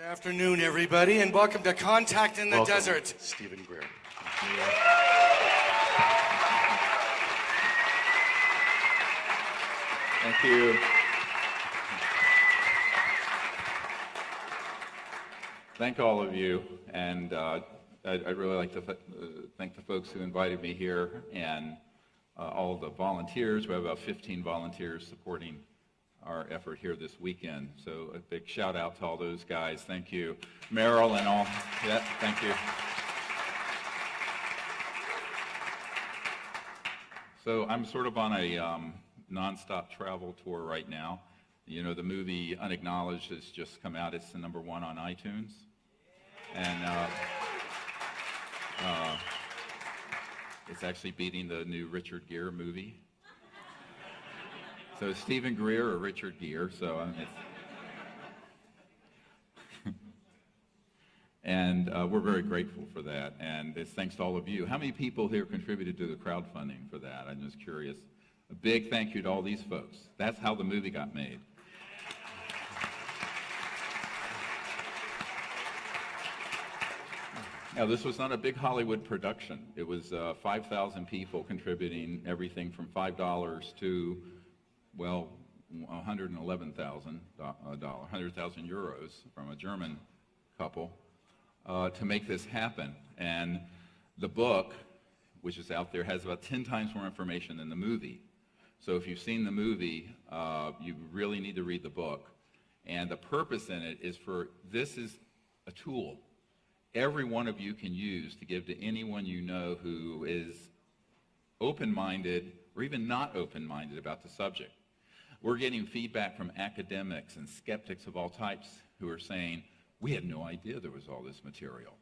Afternoon, everybody, and welcome to Contact in the Welcome, Desert. Stephen Greer. Thank you. Thank all of you, and I'd really like to thank the folks who invited me here and all of the volunteers. We have about 15 volunteers supporting our effort here this weekend. So a big shout out to all those guys. Thank you. Merrill and all. Yeah, thank you. So I'm sort of on a nonstop travel tour right now. You know, the movie Unacknowledged has just come out. It's the #1 on iTunes. And it's actually beating the new Richard Gere movie. So Stephen Greer or Richard Gere, so and we're very grateful for that, and it's thanks to all of you. How many people here contributed to the crowdfunding for that? I'm just curious. A big thank you to all these folks. That's how the movie got made. Now, this was not a big Hollywood production. It was 5,000 people contributing everything from $5 to, well, 111,000 euros from a German couple to make this happen. And the book, which is out there, has about 10 times more information than the movie. So if you've seen the movie, you really need to read the book. And the purpose in it is this is a tool every one of you can use to give to anyone you know who is open-minded or even not open-minded about the subject. We're getting feedback from academics and skeptics of all types who are saying, we had no idea there was all this material.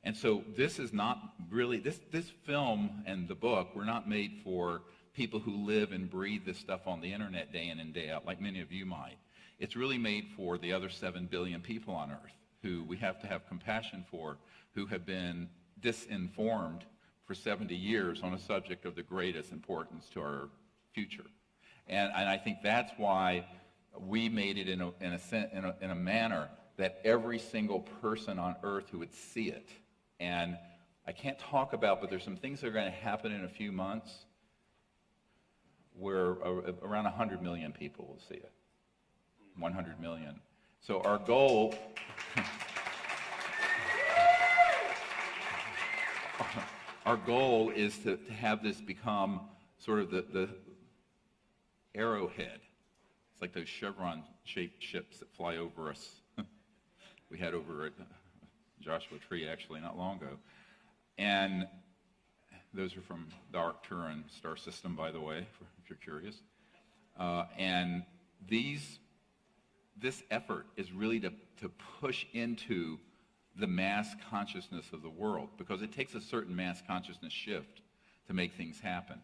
And so this is not really, this film and the book were not made for people who live and breathe this stuff on the internet day in and day out, like many of you might. It's really made for the other 7 billion people on Earth who we have to have compassion for, who have been disinformed for 70 years on a subject of the greatest importance to our future. And I think that's why we made it in a manner that every single person on Earth who would see it. And I can't talk about, but there's some things that are going to happen in a few months where around 100 million people will see it. 100 million. So our goal, our goal is to have this become sort of the arrowhead. It's like those chevron-shaped ships that fly over us. We had over at Joshua Tree actually not long ago. And those are from the Arcturan star system, by the way, if you're curious. And this effort is really to push into the mass consciousness of the world, because it takes a certain mass consciousness shift to make things happen.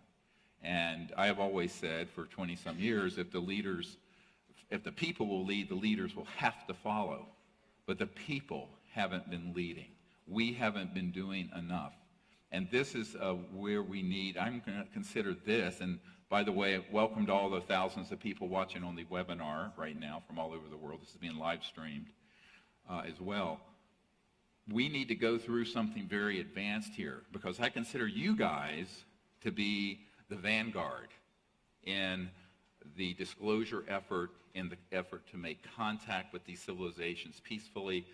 And I have always said for 20-some years, if the people will lead, the leaders will have to follow. But the people haven't been leading. We haven't been doing enough. And this is where we need, I'm going to consider this, and by the way, welcome to all the thousands of people watching on the webinar right now from all over the world. This is being live streamed as well. We need to go through something very advanced here, because I consider you guys to be the vanguard in the disclosure effort, in the effort to make contact with these civilizations peacefully,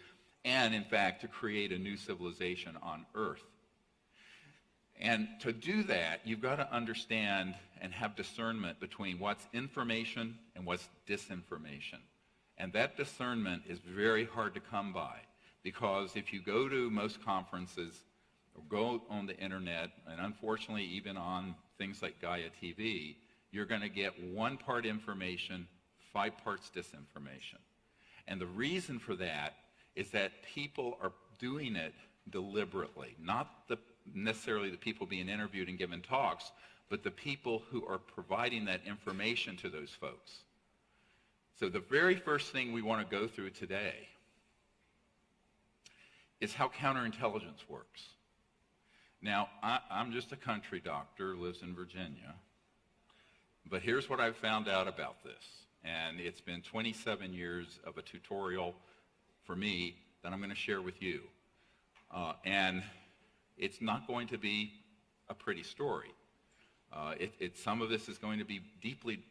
and in fact to create a new civilization on Earth. And to do that, you've got to understand and have discernment between what's information and what's disinformation. And that discernment is very hard to come by, because if you go to most conferences or go on the internet, and unfortunately even on things like Gaia TV, you're going to get 1 part information, 5 parts disinformation. And the reason for that is that people are doing it deliberately, not necessarily the people being interviewed and given talks, but the people who are providing that information to those folks. So the very first thing we want to go through today is how counterintelligence works. Now, I'm just a country doctor, lives in Virginia, but here's what I've found out about this. And it's been 27 years of a tutorial for me that I'm going to share with you. And it's not going to be a pretty story. Some of this is going to be deeply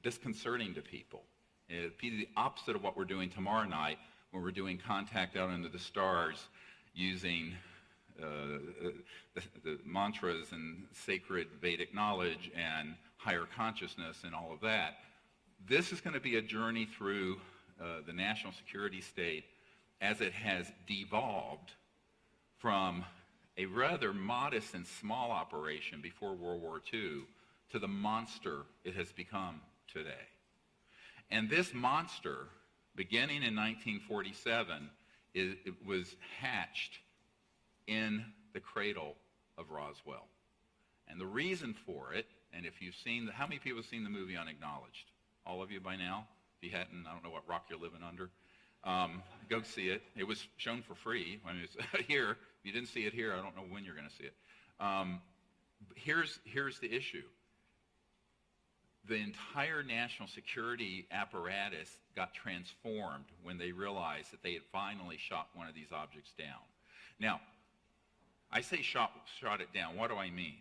disconcerting to people. It'll be the opposite of what we're doing tomorrow night when we're doing contact out into the stars using the mantras and sacred Vedic knowledge and higher consciousness and all of that. This is going to be a journey through the national security state as it has devolved from a rather modest and small operation before World War II to the monster it has become today. And this monster, beginning in 1947, it was hatched in the cradle of Roswell. And the reason for it, and if you've seen, how many people have seen the movie Unacknowledged? All of you by now? If you hadn't, I don't know what rock you're living under. Go see it. It was shown for free. I mean, it's here. If you didn't see it here, I don't know when you're going to see it. Here's the issue. The entire national security apparatus got transformed when they realized that they had finally shot one of these objects down. Now, I say shot it down. What do I mean?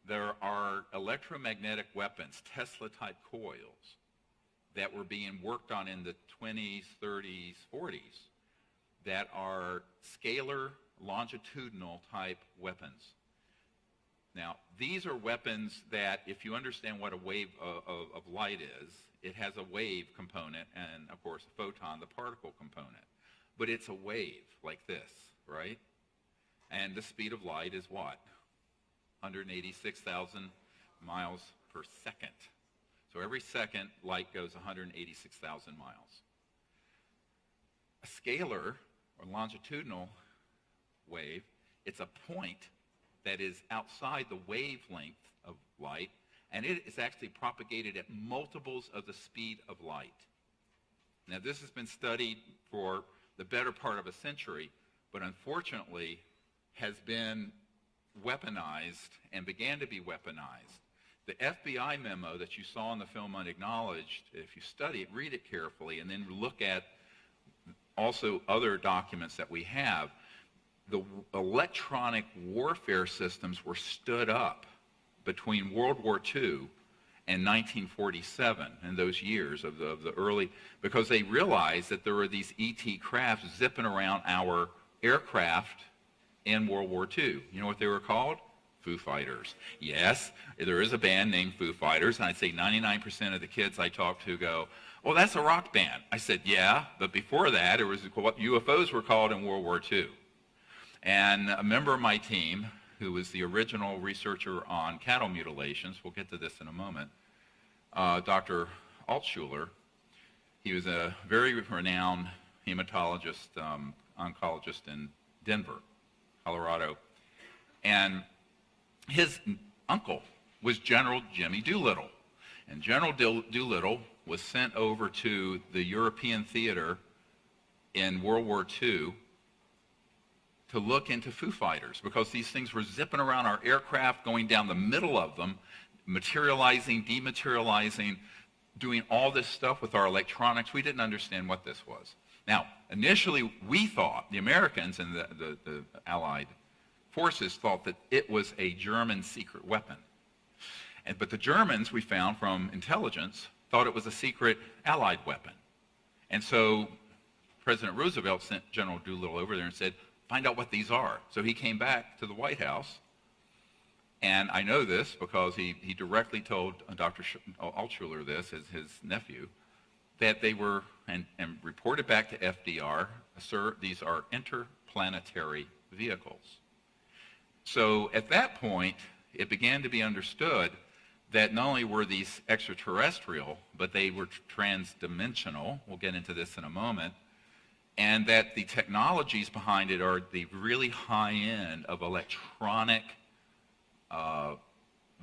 There are electromagnetic weapons, Tesla-type coils, that were being worked on in the 20s, 30s, 40s that are scalar, longitudinal type weapons. Now, these are weapons that, if you understand what a wave of light is, it has a wave component and, of course, a photon, the particle component. But it's a wave like this, right? And the speed of light is what? 186,000 miles per second. So every second, light goes 186,000 miles. A scalar, or longitudinal wave, it's a point that is outside the wavelength of light, and it is actually propagated at multiples of the speed of light. Now, this has been studied for the better part of a century, but unfortunately has been weaponized and began to be weaponized. The FBI memo that you saw in the film Unacknowledged, if you study it, read it carefully, and then look at also other documents that we have, the electronic warfare systems were stood up between World War II and 1947, in those years of the early, because they realized that there were these ET crafts zipping around our aircraft in World War II. You know what they were called? Foo Fighters. Yes, there is a band named Foo Fighters, and I'd say 99% of the kids I talk to go, well, that's a rock band. I said, yeah, but before that, it was what UFOs were called in World War II. And a member of my team, who was the original researcher on cattle mutilations, we'll get to this in a moment, Dr. Altshuler, he was a very renowned hematologist, oncologist in Denver, Colorado. And his uncle was General Jimmy Doolittle. And General Doolittle was sent over to the European theater in World War II to look into Foo Fighters, because these things were zipping around our aircraft, going down the middle of them, materializing, dematerializing, doing all this stuff with our electronics. We didn't understand what this was. Now, initially, we thought, the Americans and the Allied forces thought that it was a German secret weapon. But the Germans, we found from intelligence, thought it was a secret Allied weapon. And so President Roosevelt sent General Doolittle over there and said, find out what these are. So he came back to the White House, and I know this because he directly told Dr. Altshuler this, as his nephew, that they were, and reported back to FDR, sir, these are interplanetary vehicles. So at that point, it began to be understood that not only were these extraterrestrial, but they were transdimensional. We'll get into this in a moment. And that the technologies behind it are the really high end of electronic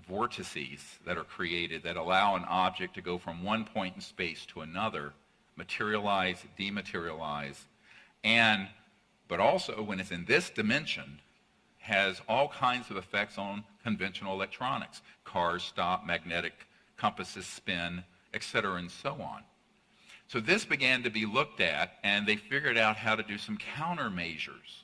vortices that are created that allow an object to go from one point in space to another, materialize, dematerialize, but also when it's in this dimension, has all kinds of effects on conventional electronics. Cars stop, magnetic compasses spin, etc., and so on. So this began to be looked at, and they figured out how to do some countermeasures.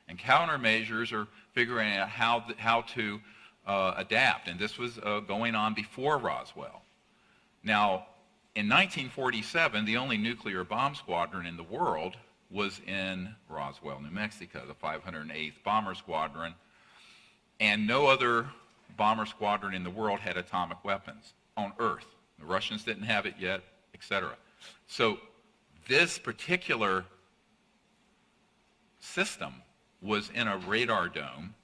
And countermeasures are figuring out how to adapt. And this was going on before Roswell. Now, in 1947, the only nuclear bomb squadron in the world was in Roswell, New Mexico, the 508th Bomber Squadron. And no other bomber squadron in the world had atomic weapons on Earth. The Russians didn't have it yet, etc. So this particular system was in a radar dome,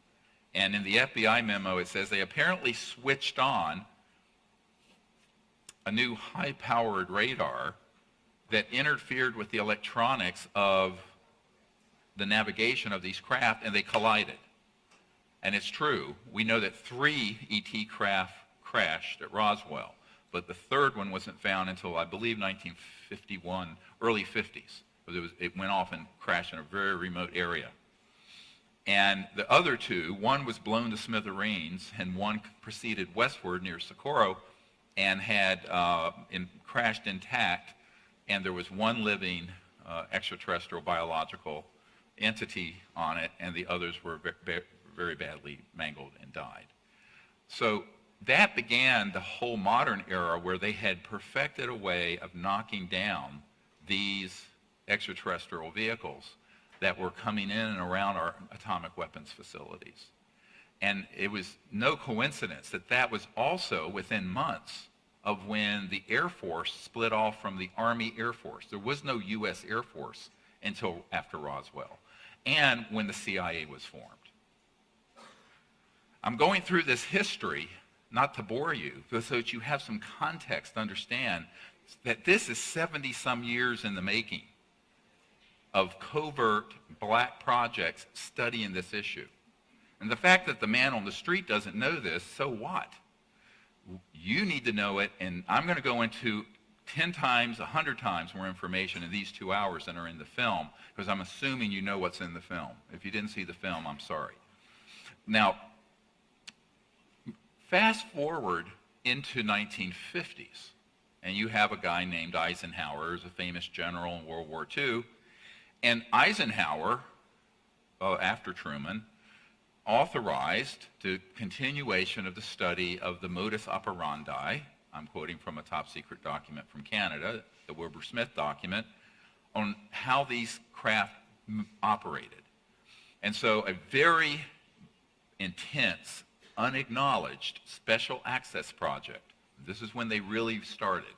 and in the FBI memo it says they apparently switched on a new high-powered radar that interfered with the electronics of the navigation of these craft, and they collided. And it's true. We know that 3 ET craft crashed at Roswell, but the third one wasn't found until, I believe, 1951, early 50s. It went off and crashed in a very remote area. And the other 2, one was blown to smithereens, and one proceeded westward near Socorro and had crashed intact, and there was one living extraterrestrial biological entity on it, and the others were very badly mangled and died. So that began the whole modern era where they had perfected a way of knocking down these extraterrestrial vehicles that were coming in and around our atomic weapons facilities. And it was no coincidence that that was also within months of when the Air Force split off from the Army Air Force. There was no U.S. Air Force until after Roswell, and when the CIA was formed. I'm going through this history not to bore you, but so that you have some context to understand that this is 70-some years in the making of covert black projects studying this issue. And the fact that the man on the street doesn't know this, so what? You need to know it, and I'm going to go into 10 times, 100 times more information in these 2 hours than are in the film, because I'm assuming you know what's in the film. If you didn't see the film, I'm sorry. Now, fast forward into 1950s, and you have a guy named Eisenhower, who's a famous general in World War II, and Eisenhower, after Truman, authorized the continuation of the study of the modus operandi. I'm quoting from a top secret document from Canada, the Wilbur Smith document, on how these craft operated. And so a very intense, unacknowledged special access project, this is when they really started,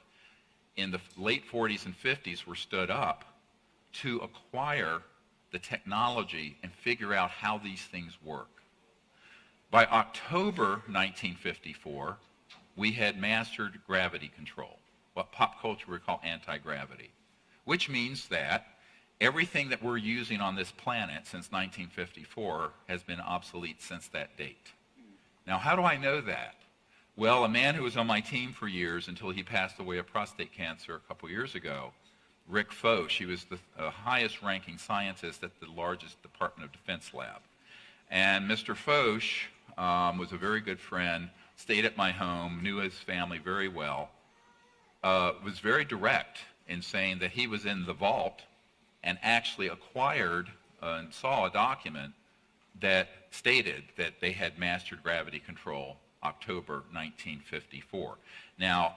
in the late 40s and 50s were stood up to acquire the technology and figure out how these things work. By October 1954, we had mastered gravity control, what pop culture would call anti-gravity, which means that everything that we're using on this planet since 1954 has been obsolete since that date. Now, how do I know that? Well, a man who was on my team for years until he passed away of prostate cancer a couple years ago, Rick Foch, he was the highest ranking scientist at the largest Department of Defense lab. And Mr. Foch was a very good friend, stayed at my home, knew his family very well, was very direct in saying that he was in the vault and actually acquired and saw a document that stated that they had mastered gravity control October 1954. Now,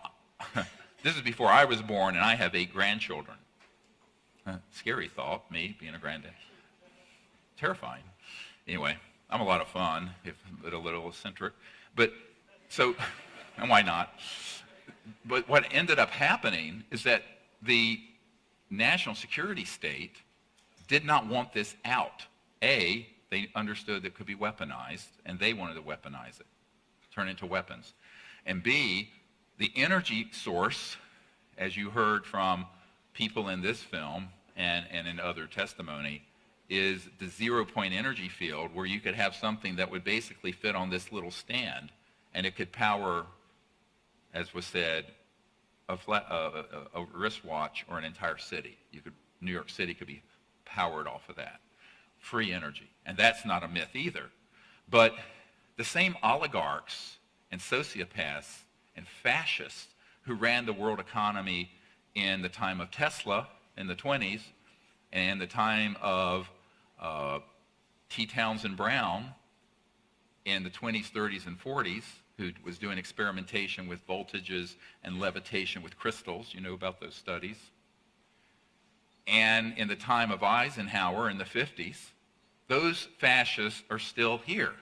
this is before I was born, and I have 8 grandchildren. Scary thought, me being a granddad. Terrifying. Anyway, I'm a lot of fun, but a little eccentric. But so, and why not? But what ended up happening is that the national security state did not want this out. A, they understood it could be weaponized, and they wanted to weaponize it, turn it into weapons. And B, the energy source, as you heard from people in this film and in other testimony, is the zero-point energy field, where you could have something that would basically fit on this little stand, and it could power, as was said, a wristwatch or an entire city. New York City could be powered off of that. Free energy. And that's not a myth either. But the same oligarchs and sociopaths and fascists who ran the world economy in the time of Tesla in the 20s, and the time of T. Townsend Brown in the 20s, 30s, and 40s, who was doing experimentation with voltages and levitation with crystals. You know about those studies. And in the time of Eisenhower in the 50s, those fascists are still here.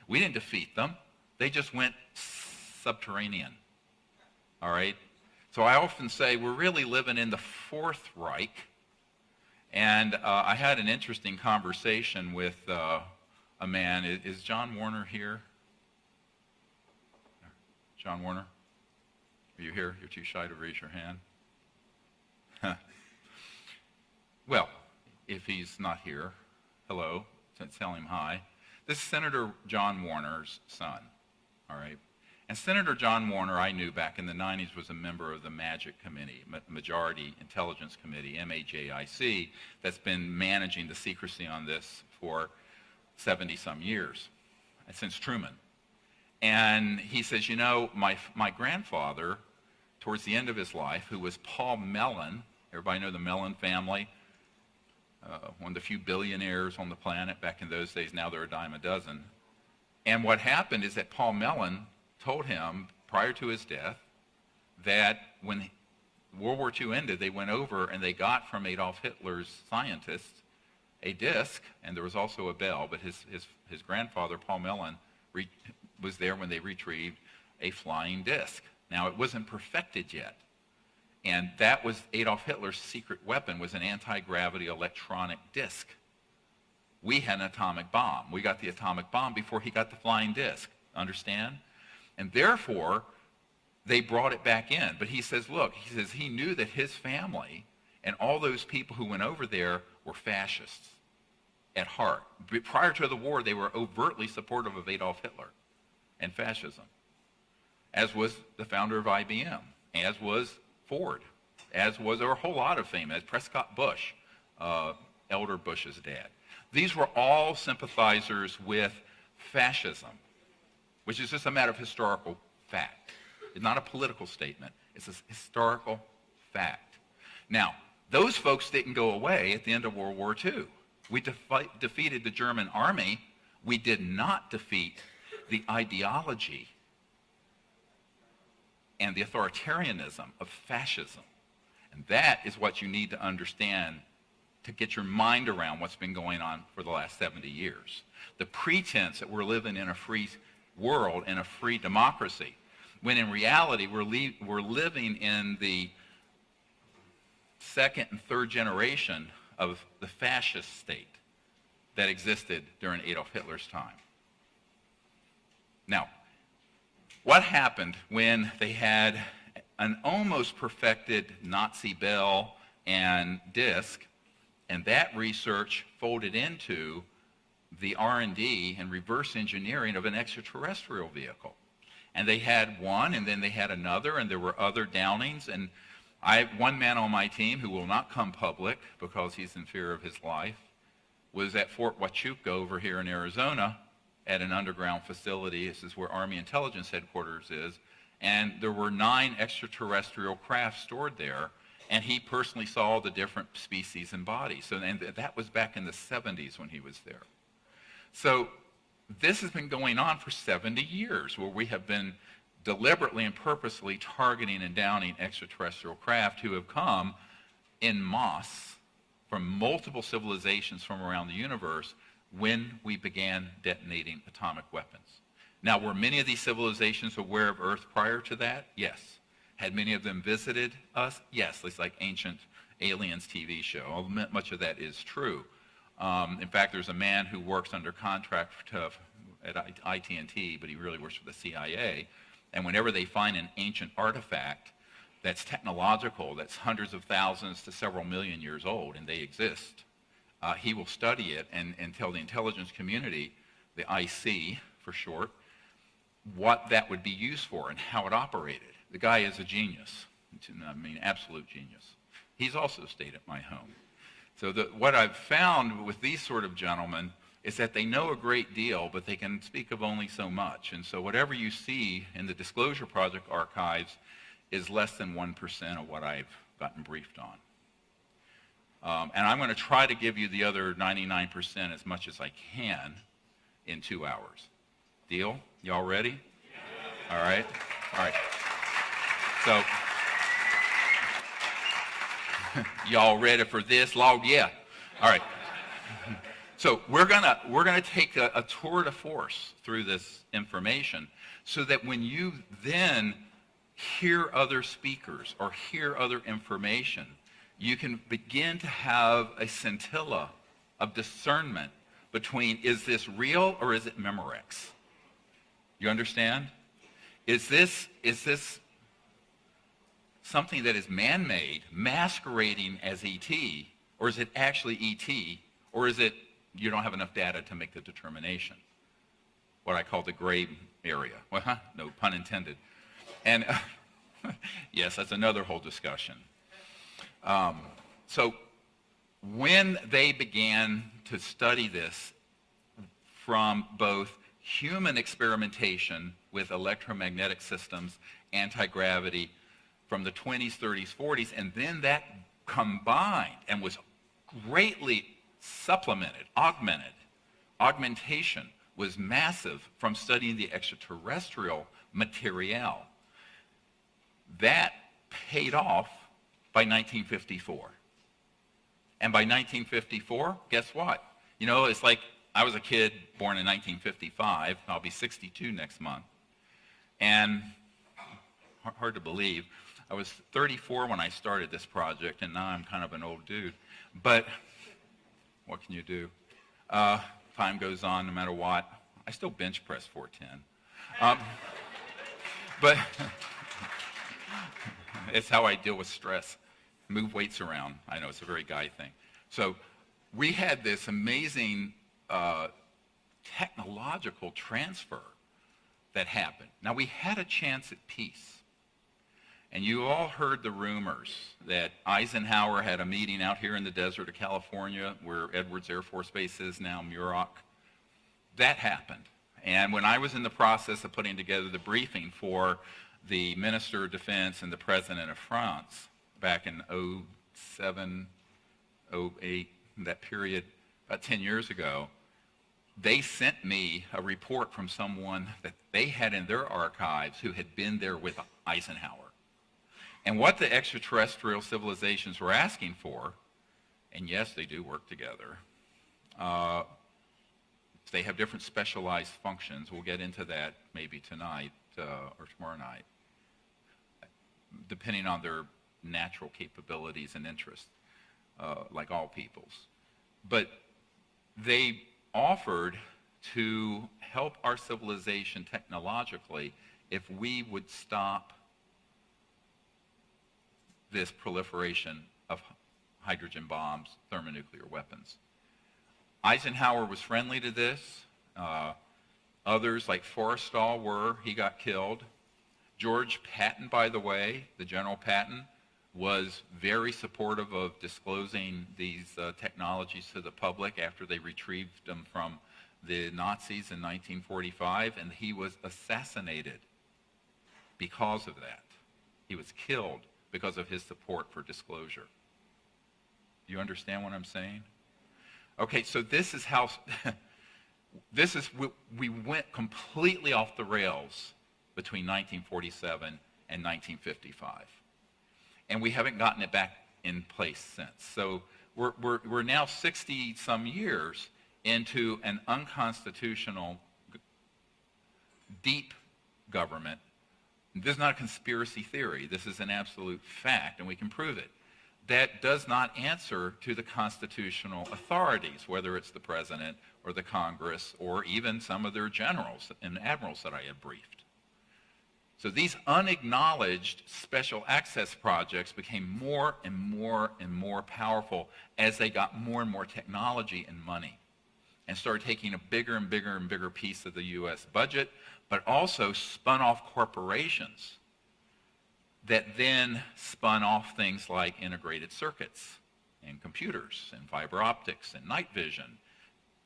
We didn't defeat them. They just went subterranean. All right? So I often say we're really living in the Fourth Reich. And I had an interesting conversation with a man. Is John Warner here? John Warner? Are you here? You're too shy to raise your hand. Well, if he's not here, hello, tell him hi. This is Senator John Warner's son, all right? And Senator John Warner, I knew back in the 90s, was a member of the MAGIC Committee, Majority Intelligence Committee, MAJIC, that's been managing the secrecy on this for 70-some years, since Truman. And he says, you know, my grandfather, towards the end of his life, who was Paul Mellon, everybody know the Mellon family, one of the few billionaires on the planet back in those days. Now they're a dime a dozen. And what happened is that Paul Mellon told him prior to his death that when World War II ended, they went over and they got from Adolf Hitler's scientists a disc, and there was also a bell, but his grandfather, Paul Mellon, was there when they retrieved a flying disc. Now, it wasn't perfected yet. And that was Adolf Hitler's secret weapon, was an anti-gravity electronic disc. We had an atomic bomb. We got the atomic bomb before he got the flying disc. Understand? And therefore, they brought it back in. But he says, look, he knew that his family and all those people who went over there were fascists at heart. Prior to the war, they were overtly supportive of Adolf Hitler and fascism, as was the founder of IBM, as was Ford, as was a whole lot of famous, Prescott Bush, Elder Bush's dad. These were all sympathizers with fascism, which is just a matter of historical fact. It's not a political statement. It's a historical fact. Now, those folks didn't go away at the end of World War II. We defeated the German army. We did not defeat the ideology and the authoritarianism of fascism. And that is what you need to understand to get your mind around what's been going on for the last 70 years. The pretense that we're living in a free world and a free democracy, when in reality we're living in the second and third generation of the fascist state that existed during Adolf Hitler's time. Now, what happened when they had an almost perfected Nazi bell and disc, and that research folded into the R&D and reverse engineering of an extraterrestrial vehicle? And they had one, and then they had another, and there were other downings. And I have one man on my team who will not come public because he's in fear of his life, was at Fort Huachuca over here in Arizona, at an underground facility. This is where Army Intelligence Headquarters is. And there were 9 extraterrestrial craft stored there. And he personally saw the different species and bodies. So, and that was back in the 70s when he was there. So this has been going on for 70 years, where we have been deliberately and purposely targeting and downing extraterrestrial craft who have come en masse from multiple civilizations from around the universe when we began detonating atomic weapons. Now, were many of these civilizations aware of Earth prior to that? Yes. Had many of them visited us? Yes. It's like Ancient Aliens TV show. Much of that is true. In fact, there's a man who works under contract at IT&T, but he really works for the CIA. And whenever they find an ancient artifact that's technological, that's hundreds of thousands to several million years old, and they exist, he will study it and tell the intelligence community, the IC for short, what that would be used for and how it operated. The guy is a genius. I mean, absolute genius. He's also stayed at my home. So what I've found with these sort of gentlemen is that they know a great deal, but they can speak of only so much. And so whatever you see in the Disclosure Project archives is less than 1% of what I've gotten briefed on. And I'm going to try to give you the other 99% as much as I can in 2 hours. Deal? Y'all ready? Yeah. All right. All right. So, y'all ready for this? Lord, yeah. All right. So we're gonna take a tour de force through this information, so that when you then hear other speakers or hear other information, you can begin to have a scintilla of discernment between, is this real or is it Memorex? You understand? Is this something that is man-made, masquerading as ET, or is it actually ET, or is it you don't have enough data to make the determination? What I call the gray area. Well, no pun intended. And yes, that's another whole discussion. So when they began to study this from both human experimentation with electromagnetic systems, anti-gravity, from the 20s, 30s, 40s, and then that combined and was greatly supplemented, augmented. Augmentation was massive from studying the extraterrestrial material. That paid off by 1954. And by 1954, guess what? You know, it's like I was a kid born in 1955. I'll be 62 next month. And hard to believe, I was 34 when I started this project, and now I'm kind of an old dude. But what can you do? Time goes on, no matter what. I still bench press 410. But it's how I deal with stress. Move weights around. I know it's a very guy thing. So we had this amazing technological transfer that happened. Now, we had a chance at peace. And you all heard the rumors that Eisenhower had a meeting out here in the desert of California, where Edwards Air Force Base is now, Muroc. That happened. And when I was in the process of putting together the briefing for the Minister of Defense and the President of France back in 07, 08, that period, about 10 years ago, they sent me a report from someone that they had in their archives who had been there with Eisenhower. And what the extraterrestrial civilizations were asking for, and yes, they do work together, they have different specialized functions. We'll get into that maybe tonight or tomorrow night, depending on their natural capabilities and interests, like all peoples. But they offered to help our civilization technologically if we would stop this proliferation of hydrogen bombs, thermonuclear weapons. Eisenhower was friendly to this. Others, like Forrestal, were. He got killed. George Patton, by the way, the General Patton, was very supportive of disclosing these technologies to the public after they retrieved them from the Nazis in 1945, and he was assassinated because of that. He was killed because of his support for disclosure. You understand what I'm saying? Okay, so this is how, we went completely off the rails between 1947 and 1955. And we haven't gotten it back in place since. So we're now 60-some years into an unconstitutional, deep government. This is not a conspiracy theory. This is an absolute fact, and we can prove it. That does not answer to the constitutional authorities, whether it's the president or the Congress or even some of their generals and admirals that I have briefed. So these unacknowledged special access projects became more and more and more powerful as they got more and more technology and money and started taking a bigger and bigger and bigger piece of the U.S. budget, but also spun off corporations that then spun off things like integrated circuits and computers and fiber optics and night vision.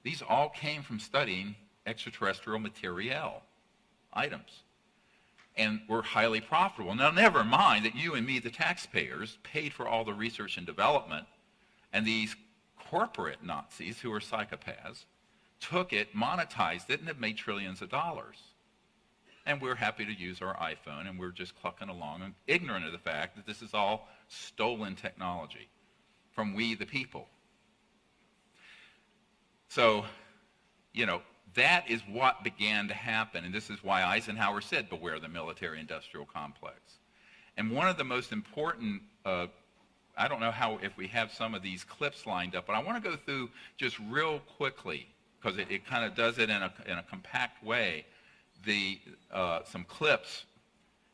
These all came from studying extraterrestrial material items. and were highly profitable. Now, never mind that you and me, the taxpayers, paid for all the research and development, and these corporate Nazis, who are psychopaths, took it, monetized it, and have made trillions of dollars. And we're happy to use our iPhone, and we're just clucking along and ignorant of the fact that this is all stolen technology from we the people. So, that is what began to happen, and this is why Eisenhower said, beware the military-industrial complex. And one of the most important, I don't know if we have some of these clips lined up, but I want to go through just real quickly, because it kind of does it in a compact way, some clips.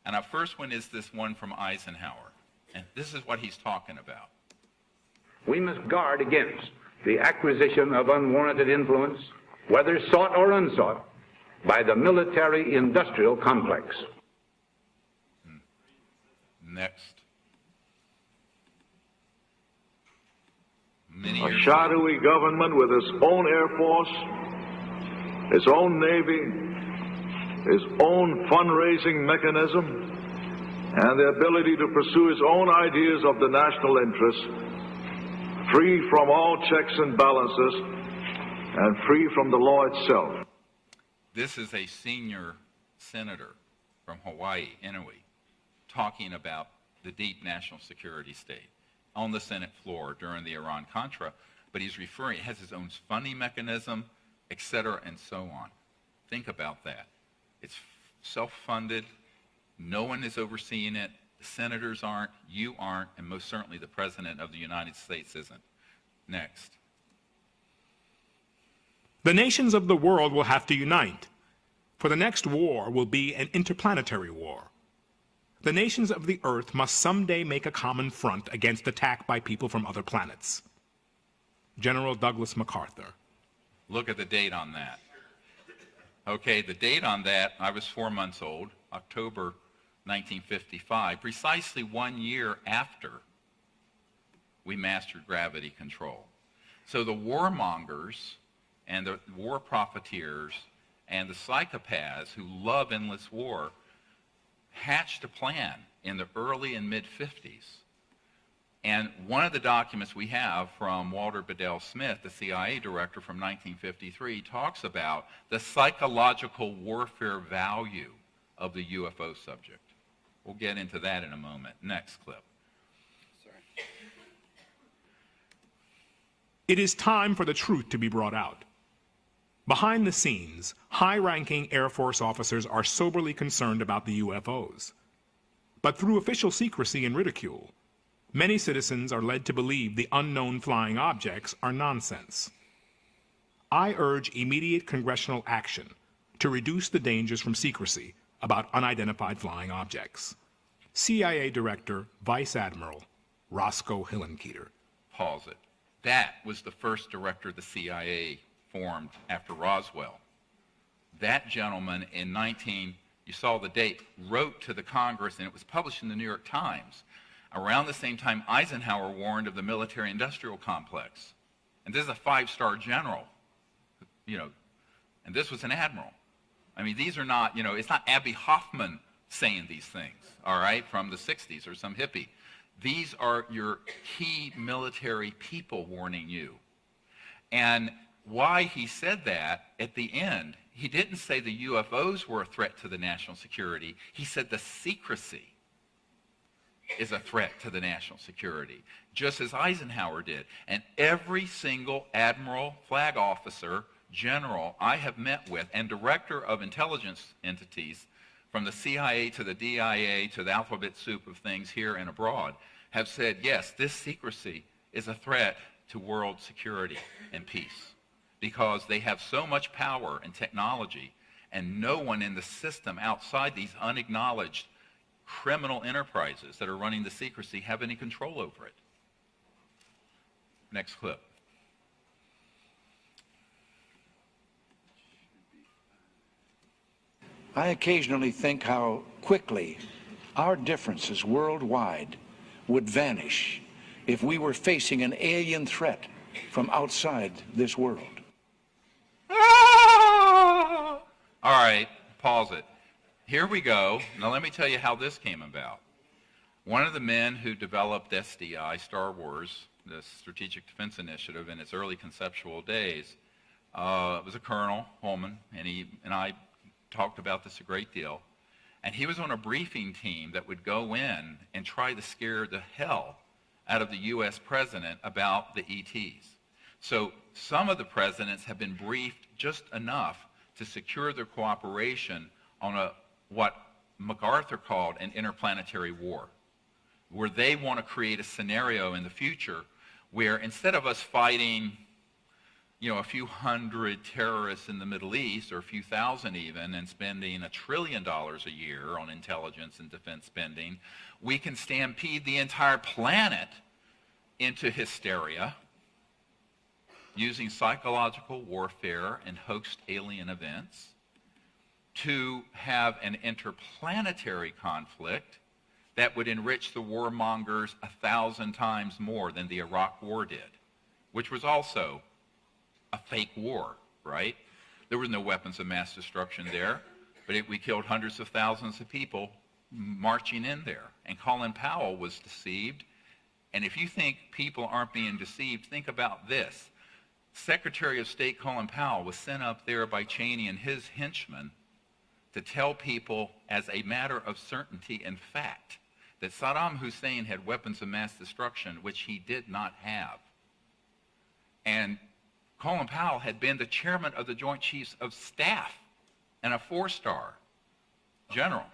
And our first one is this one from Eisenhower, and this is what he's talking about. We must guard against the acquisition of unwarranted influence, whether sought or unsought, by the military-industrial complex. Next. A shadowy government with its own Air Force, its own Navy, its own fundraising mechanism, and the ability to pursue its own ideas of the national interest, free from all checks and balances, and free from the law itself. This is a senior senator from Hawaii, Inouye, talking about the deep national security state on the Senate floor during the Iran-Contra, but he's referring, it has his own funding mechanism, et cetera, and so on. Think about that. It's self-funded. No one is overseeing it. The senators aren't, you aren't, and most certainly the President of the United States isn't. Next. The nations of the world will have to unite, for the next war will be an interplanetary war. The nations of the Earth must someday make a common front against attack by people from other planets. General Douglas MacArthur. Look at the date on that. Okay, the date on that, I was 4 months old, October 1955, precisely 1 year after we mastered gravity control. So the warmongers and the war profiteers and the psychopaths who love endless war hatched a plan in the early and mid-50s. And one of the documents we have from Walter Bedell Smith, the CIA director from 1953, talks about the psychological warfare value of the UFO subject. We'll get into that in a moment. Next clip. Sorry. It is time for the truth to be brought out. Behind the scenes, high-ranking Air Force officers are soberly concerned about the UFOs. But through official secrecy and ridicule, many citizens are led to believe the unknown flying objects are nonsense. I urge immediate congressional action to reduce the dangers from secrecy about unidentified flying objects. CIA Director, Vice Admiral Roscoe Hillenkoetter. Pause it. That was the first director of the CIA formed after Roswell. That gentleman in you saw the date, wrote to the Congress, and it was published in the New York Times. Around the same time, Eisenhower warned of the military-industrial complex. And this is a 5-star general, and this was an admiral. I mean, these are not, it's not Abby Hoffman saying these things, all right, from the 60s or some hippie. These are your key military people warning you. And why he said that at the end, he didn't say the UFOs were a threat to the national security. He said the secrecy is a threat to the national security, just as Eisenhower did. And every single admiral, flag officer, general I have met with, and director of intelligence entities, from the CIA to the DIA to the alphabet soup of things here and abroad, have said, yes, this secrecy is a threat to world security and peace, because they have so much power and technology, and no one in the system outside these unacknowledged criminal enterprises that are running the secrecy have any control over it. Next clip. I occasionally think how quickly our differences worldwide would vanish if we were facing an alien threat from outside this world. All right, pause it. here we go. Now let me tell you how this came about. One of the men who developed SDI, Star Wars, the Strategic Defense Initiative, in its early conceptual days, was a Colonel Holman, and he and I talked about this a great deal. And he was on a briefing team that would go in and try to scare the hell out of the U.S. president about the ETs. So some of the presidents have been briefed just enough to secure their cooperation on what MacArthur called an interplanetary war, where they want to create a scenario in the future where instead of us fighting, a few hundred terrorists in the Middle East, or a few thousand even, and spending $1 trillion a year on intelligence and defense spending, we can stampede the entire planet into hysteria using psychological warfare and hoaxed alien events to have an interplanetary conflict that would enrich the warmongers 1,000 times more than the Iraq War did, which was also a fake war, right? There were no weapons of mass destruction there, but we killed hundreds of thousands of people marching in there. And Colin Powell was deceived. And if you think people aren't being deceived, think about this. Secretary of State Colin Powell was sent up there by Cheney and his henchmen to tell people as a matter of certainty and fact that Saddam Hussein had weapons of mass destruction, which he did not have. And Colin Powell had been the chairman of the Joint Chiefs of Staff and a 4-star general.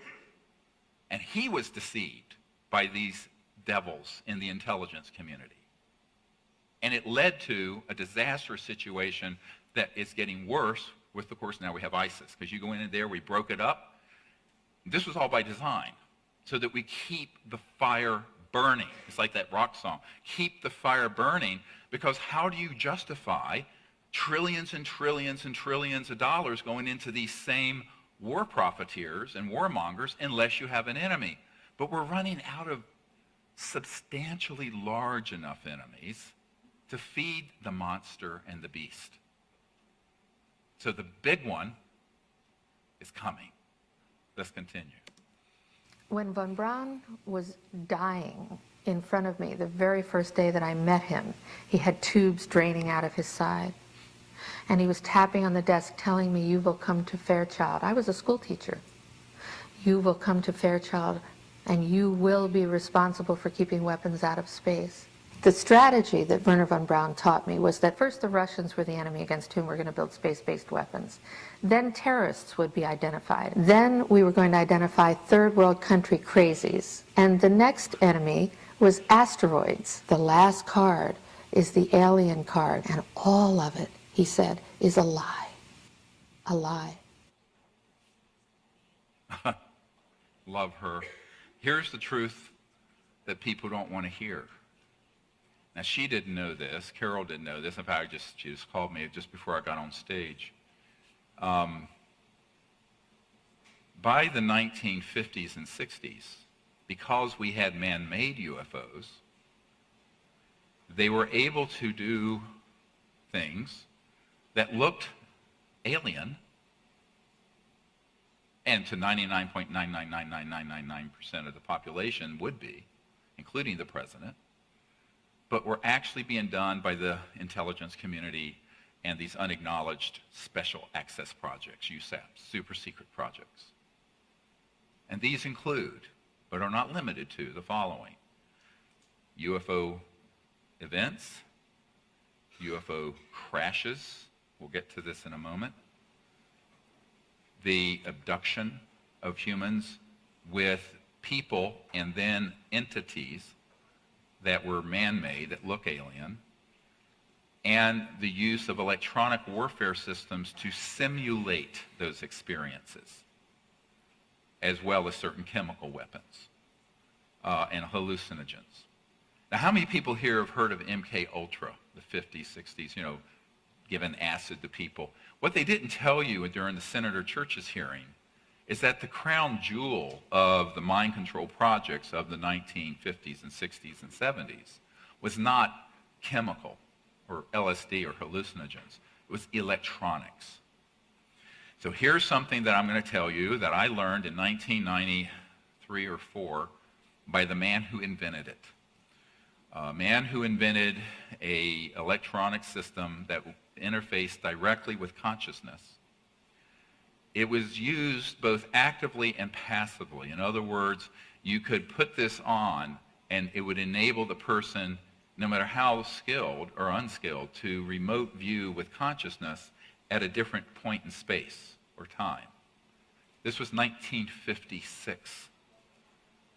And he was deceived by these devils in the intelligence community. And it led to a disastrous situation that is getting worse with, of course, now we have ISIS. Because you go in there, we broke it up. This was all by design, so that we keep the fire burning. It's like that rock song. Keep the fire burning, because how do you justify trillions and trillions and trillions of dollars going into these same war profiteers and warmongers unless you have an enemy? But we're running out of substantially large enough enemies to feed the monster and the beast. So the big one is coming. Let's continue. When von Braun was dying in front of me, the very first day that I met him, he had tubes draining out of his side. And he was tapping on the desk telling me, "You will come to Fairchild." I was a school teacher. "You will come to Fairchild and you will be responsible for keeping weapons out of space." The strategy that Wernher von Braun taught me was that first the Russians were the enemy against whom we're going to build space-based weapons. Then terrorists would be identified. Then we were going to identify third world country crazies. And the next enemy was asteroids. The last card is the alien card. And all of it, he said, is a lie. A lie. Love her. Here's the truth that people don't want to hear. Now, she didn't know this. Carol didn't know this. In fact, she just called me just before I got on stage. By the 1950s and 60s, because we had man-made UFOs, they were able to do things that looked alien, and to 99.9999999% of the population would be, including the president, but were actually being done by the intelligence community and these unacknowledged special access projects, USAPs, super secret projects. And these include, but are not limited to, the following: UFO events, UFO crashes, we'll get to this in a moment, the abduction of humans with people and then entities that were man-made, that look alien, and the use of electronic warfare systems to simulate those experiences, as well as certain chemical weapons and hallucinogens. Now, how many people here have heard of MK Ultra, the 50s, 60s, giving acid to people? What they didn't tell you during the Senator Church's hearing is that the crown jewel of the mind control projects of the 1950s and 60s and 70s was not chemical or LSD or hallucinogens. It was electronics. So here's something that I'm going to tell you that I learned in 1993 or 4 by the man who invented it. A man who invented an electronic system that interfaced directly with consciousness. It was used both actively and passively. In other words, you could put this on and it would enable the person, no matter how skilled or unskilled, to remote view with consciousness at a different point in space or time. This was 1956.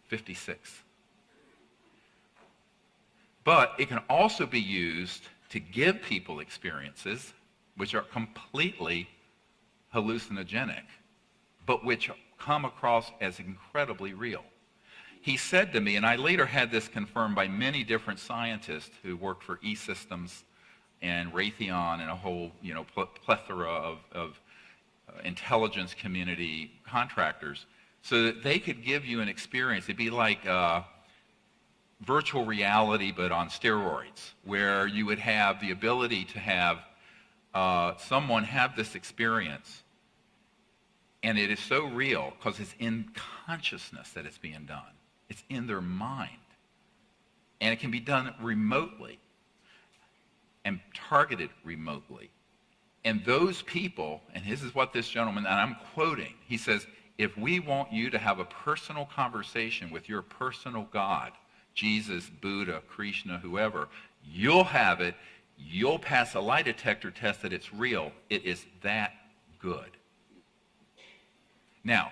56. But it can also be used to give people experiences which are completely hallucinogenic, but which come across as incredibly real. He said to me, and I later had this confirmed by many different scientists who worked for E-Systems and Raytheon and a whole plethora of intelligence community contractors, so that they could give you an experience. It'd be like virtual reality, but on steroids, where you would have the ability to have someone have this experience, and it is so real because it's in consciousness that it's being done. It's in their mind. And it can be done remotely and targeted remotely. And those people, and this is what this gentleman, and I'm quoting, he says, if we want you to have a personal conversation with your personal God, Jesus, Buddha, Krishna, whoever, you'll have it. You'll pass a lie detector test that it's real. It is that good. Now,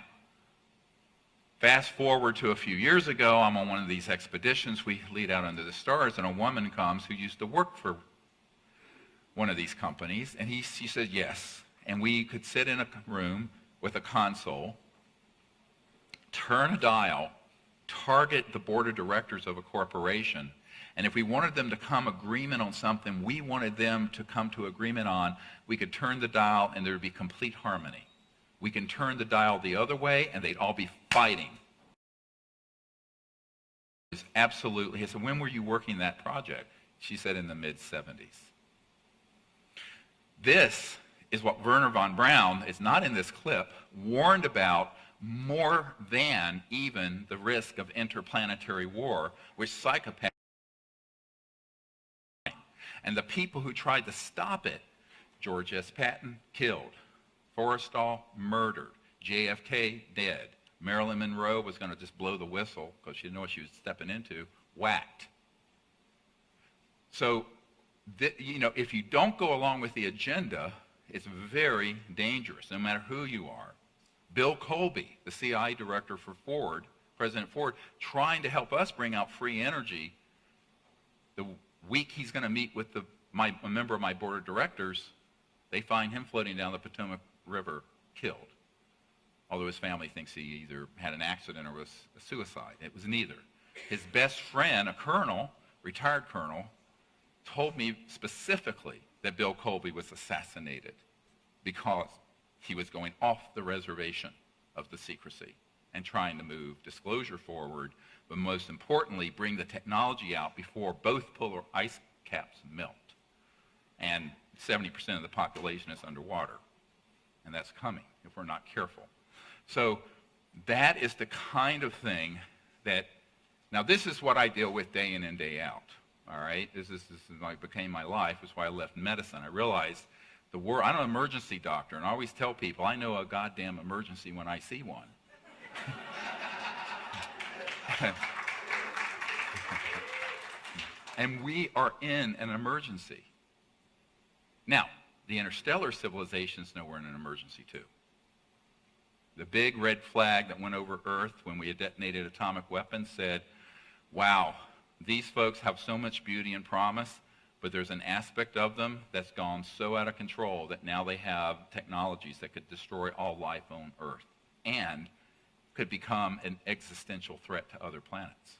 fast forward to a few years ago, I'm on one of these expeditions we lead out under the stars, and a woman comes who used to work for one of these companies, and she said yes. And we could sit in a room with a console, turn a dial, target the board of directors of a corporation, and if we wanted them to come agreement on something we wanted them to come to agreement on, we could turn the dial and there would be complete harmony. We can turn the dial the other way and they'd all be fighting. Absolutely. He said, when were you working that project? She said in the mid-70s. This is what Wernher von Braun, is not in this clip, warned about more than even the risk of interplanetary war, which psychopaths. And the people who tried to stop it, George S. Patton, killed. Forrestal, murdered. JFK, dead. Marilyn Monroe was going to just blow the whistle because she didn't know what she was stepping into, whacked. So, if you don't go along with the agenda, it's very dangerous, no matter who you are. Bill Colby, the CIA director for Ford, President Ford, trying to help us bring out free energy. The week he's going to meet with a member of my board of directors, they find him floating down the Potomac River, killed. Although his family thinks he either had an accident or was a suicide. It was neither. His best friend, a colonel, retired colonel, told me specifically that Bill Colby was assassinated because he was going off the reservation of the secrecy and trying to move disclosure forward, but most importantly, bring the technology out before both polar ice caps melt. And 70% of the population is underwater. And that's coming if we're not careful. So that is the kind of thing that, now this is what I deal with day in and day out. All right, this is like became my life. That's why I left medicine. I realized the world. I'm an emergency doctor, and I always tell people I know a goddamn emergency when I see one. And we are in an emergency. Now, the interstellar civilizations know we're in an emergency too. The big red flag that went over Earth when we had detonated atomic weapons said, wow, these folks have so much beauty and promise, but there's an aspect of them that's gone so out of control that now they have technologies that could destroy all life on Earth and could become an existential threat to other planets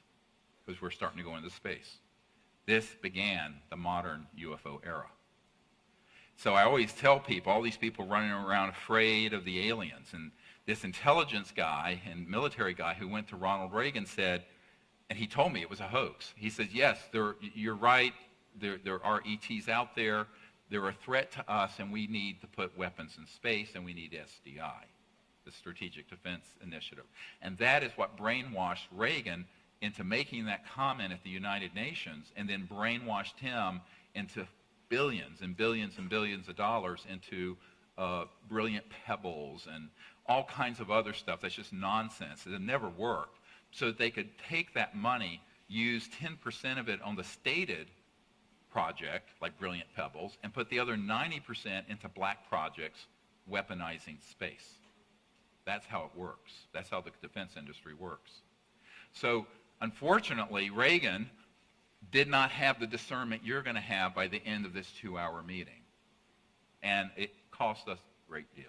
because we're starting to go into space. This began the modern UFO era. So I always tell people, all these people running around afraid of the aliens, and this intelligence guy and military guy who went to Ronald Reagan said, and he told me it was a hoax. He said, yes, you're right, there are ETs out there, They're a threat to us, and we need to put weapons in space, and we need SDI, the Strategic Defense Initiative. And that is what brainwashed Reagan into making that comment at the United Nations, and then brainwashed him into billions and billions and billions of dollars into brilliant pebbles and all kinds of other stuff that's just nonsense. It never worked. So that they could take that money, use 10% of it on the stated project, like brilliant pebbles, and put the other 90% into black projects, weaponizing space. That's how it works. That's how the defense industry works. So unfortunately, Reagan did not have the discernment you're going to have by the end of this 2-hour meeting. And it cost us a great deal.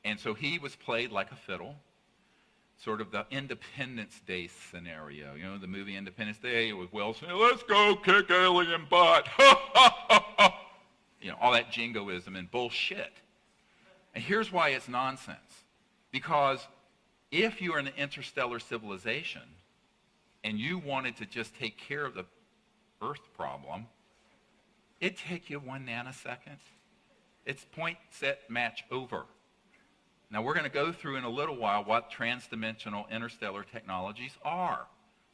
And so he was played like a fiddle, sort of the Independence Day scenario. You know, the movie Independence Day with Wilson, let's go kick alien butt. You know, all that jingoism and bullshit. And here's why it's nonsense. Because if you are an interstellar civilization and you wanted to just take care of the Earth problem, it'd take you 1 nanosecond. It's point, set, match, over. Now we're going to go through in a little while what transdimensional interstellar technologies are.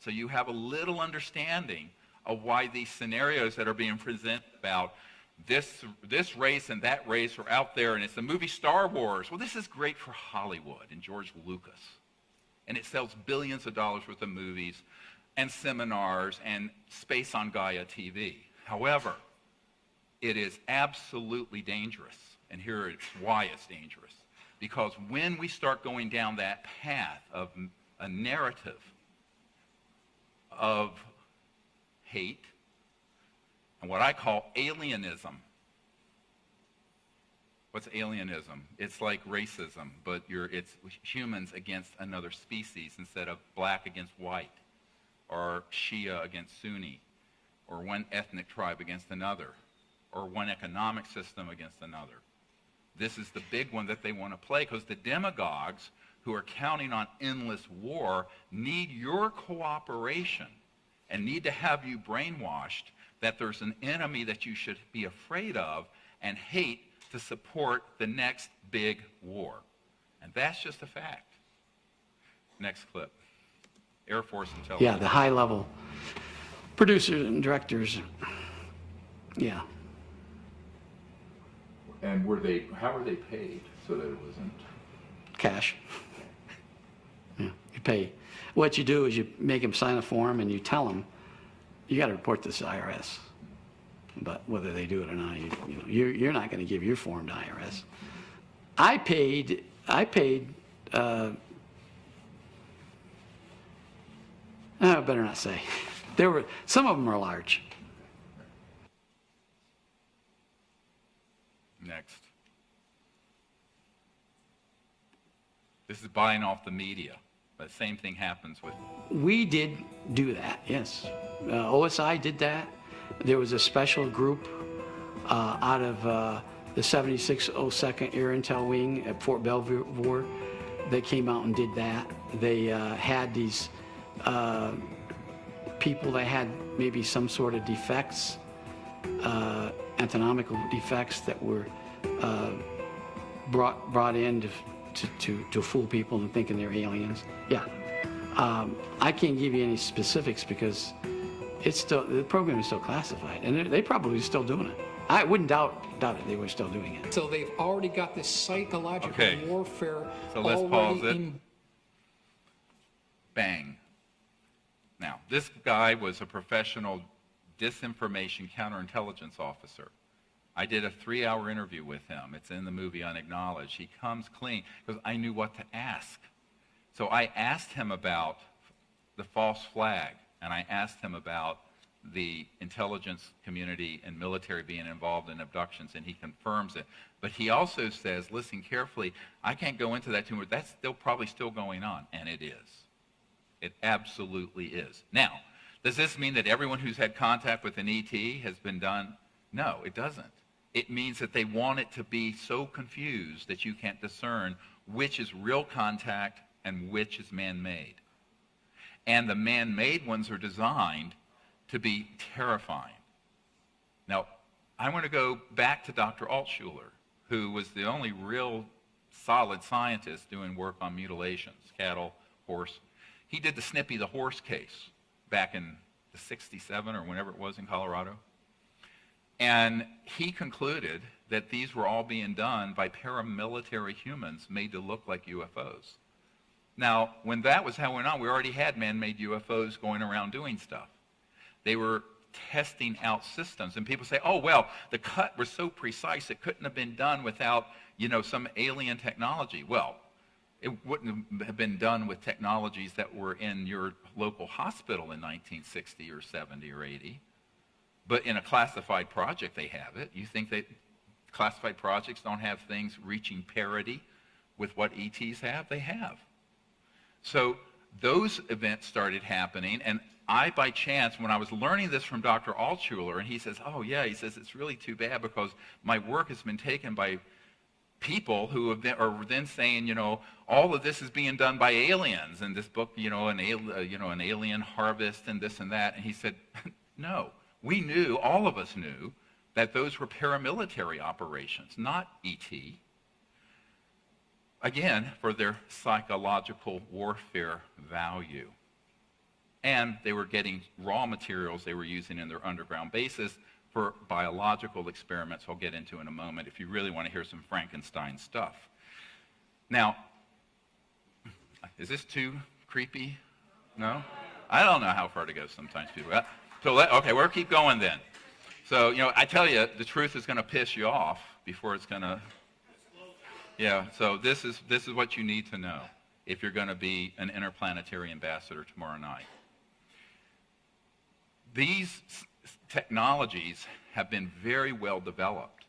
So you have a little understanding of why these scenarios that are being presented about this race and that race are out there, and it's the movie Star Wars. Well, this is great for Hollywood and George Lucas. And it sells billions of dollars worth of movies and seminars and Space on Gaia TV. However, it is absolutely dangerous. And here is why it's dangerous. Because when we start going down that path of a narrative of hate and what I call alienism. What's alienism? It's like racism, but it's humans against another species instead of black against white, or Shia against Sunni, or one ethnic tribe against another, or one economic system against another. This is the big one that they want to play, because the demagogues who are counting on endless war need your cooperation and need to have you brainwashed that there's an enemy that you should be afraid of and hate to support the next big war. And that's just a fact. Next clip. Air Force intelligence. Yeah, the high-level producers and directors. Yeah. And how were they paid so that it wasn't? Cash. Yeah, you pay. What you do is you make them sign a form and you tell them, you got to report this to IRS. But whether they do it or not, you're not going to give your form to IRS. I paid. I better not say. Some of them are large. Next. This is buying off the media. But the same thing happens with... We did do that, yes. OSI did that. There was a special group out of the 7602nd Air Intel Wing at Fort Belvoir. They came out and did that. They had these people that had maybe some sort of defects, anatomical defects that were brought in to fool people into thinking they're aliens. Yeah. I can't give you any specifics because the program is still classified, and they're probably still doing it. I wouldn't doubt it. They were still doing it. So they've already got this psychological warfare. So let's pause it. Bang. Now, this guy was a professional disinformation counterintelligence officer. I did a 3-hour interview with him. It's in the movie Unacknowledged. He comes clean because I knew what to ask. So I asked him about the false flag, and I asked him about the intelligence community and military being involved in abductions, and he confirms it. But he also says, listen carefully, I can't go into that too much. That's probably still going on, and it is. It absolutely is. Now, does this mean that everyone who's had contact with an ET has been done? No, it doesn't. It means that they want it to be so confused that you can't discern which is real contact and which is man-made. And the man-made ones are designed to be terrifying. Now, I want to go back to Dr. Altshuler, who was the only real solid scientist doing work on mutilations, cattle, horse. He did the Snippy the horse case back in the 67 or whenever it was in Colorado. And he concluded that these were all being done by paramilitary humans made to look like UFOs. Now, when that was going on, we already had man-made UFOs going around doing stuff. They were testing out systems, and people say, oh, well, the cut was so precise it couldn't have been done without, some alien technology. Well, it wouldn't have been done with technologies that were in your local hospital in 1960 or 70 or 80. But in a classified project, they have it. You think that classified projects don't have things reaching parity with what ETs have? They have. So those events started happening, and I, by chance, when I was learning this from Dr. Altshuler, and he says, oh, yeah, he says, it's really too bad because my work has been taken by people who are then saying, all of this is being done by aliens, and this book, an alien harvest and this and that. And he said, no, we knew, all of us knew, that those were paramilitary operations, not ET. Again, for their psychological warfare value. And they were getting raw materials they were using in their underground bases for biological experiments I'll get into in a moment if you really want to hear some Frankenstein stuff. Now, is this too creepy? No? I don't know how far to go sometimes, people. Okay, we'll keep going then. So, I tell you, the truth is going to piss you off before it's going to... Yeah, so this is what you need to know if you're going to be an interplanetary ambassador tomorrow night. These technologies have been very well developed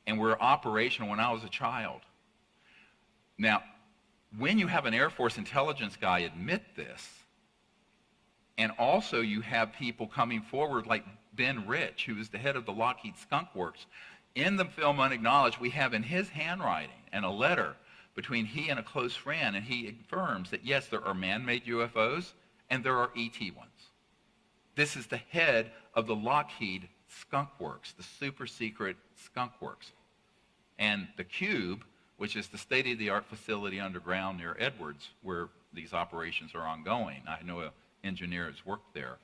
and were operational when I was a child. Now, when you have an Air Force intelligence guy admit this, and also you have people coming forward like Ben Rich, who is the head of the Lockheed Skunk Works, in the film Unacknowledged, we have in his handwriting and a letter between he and a close friend, and he affirms that yes, there are man-made UFOs and there are ET ones. This is the head of the Lockheed Skunk Works, the super secret Skunk Works. And the Cube, which is the state-of-the-art facility underground near Edwards, where these operations are ongoing. I know an engineer has worked there.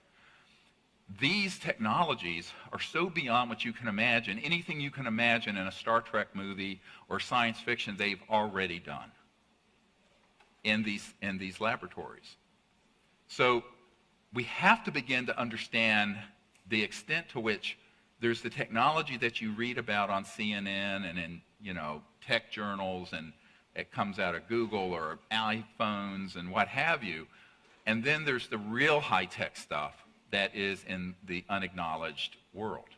These technologies are so beyond what you can imagine. Anything you can imagine in a Star Trek movie or science fiction, they've already done in these laboratories. So we have to begin to understand the extent to which there's the technology that you read about on CNN and in tech journals, and it comes out of Google or iPhones and what have you. And then there's the real high-tech stuff that is in the unacknowledged world.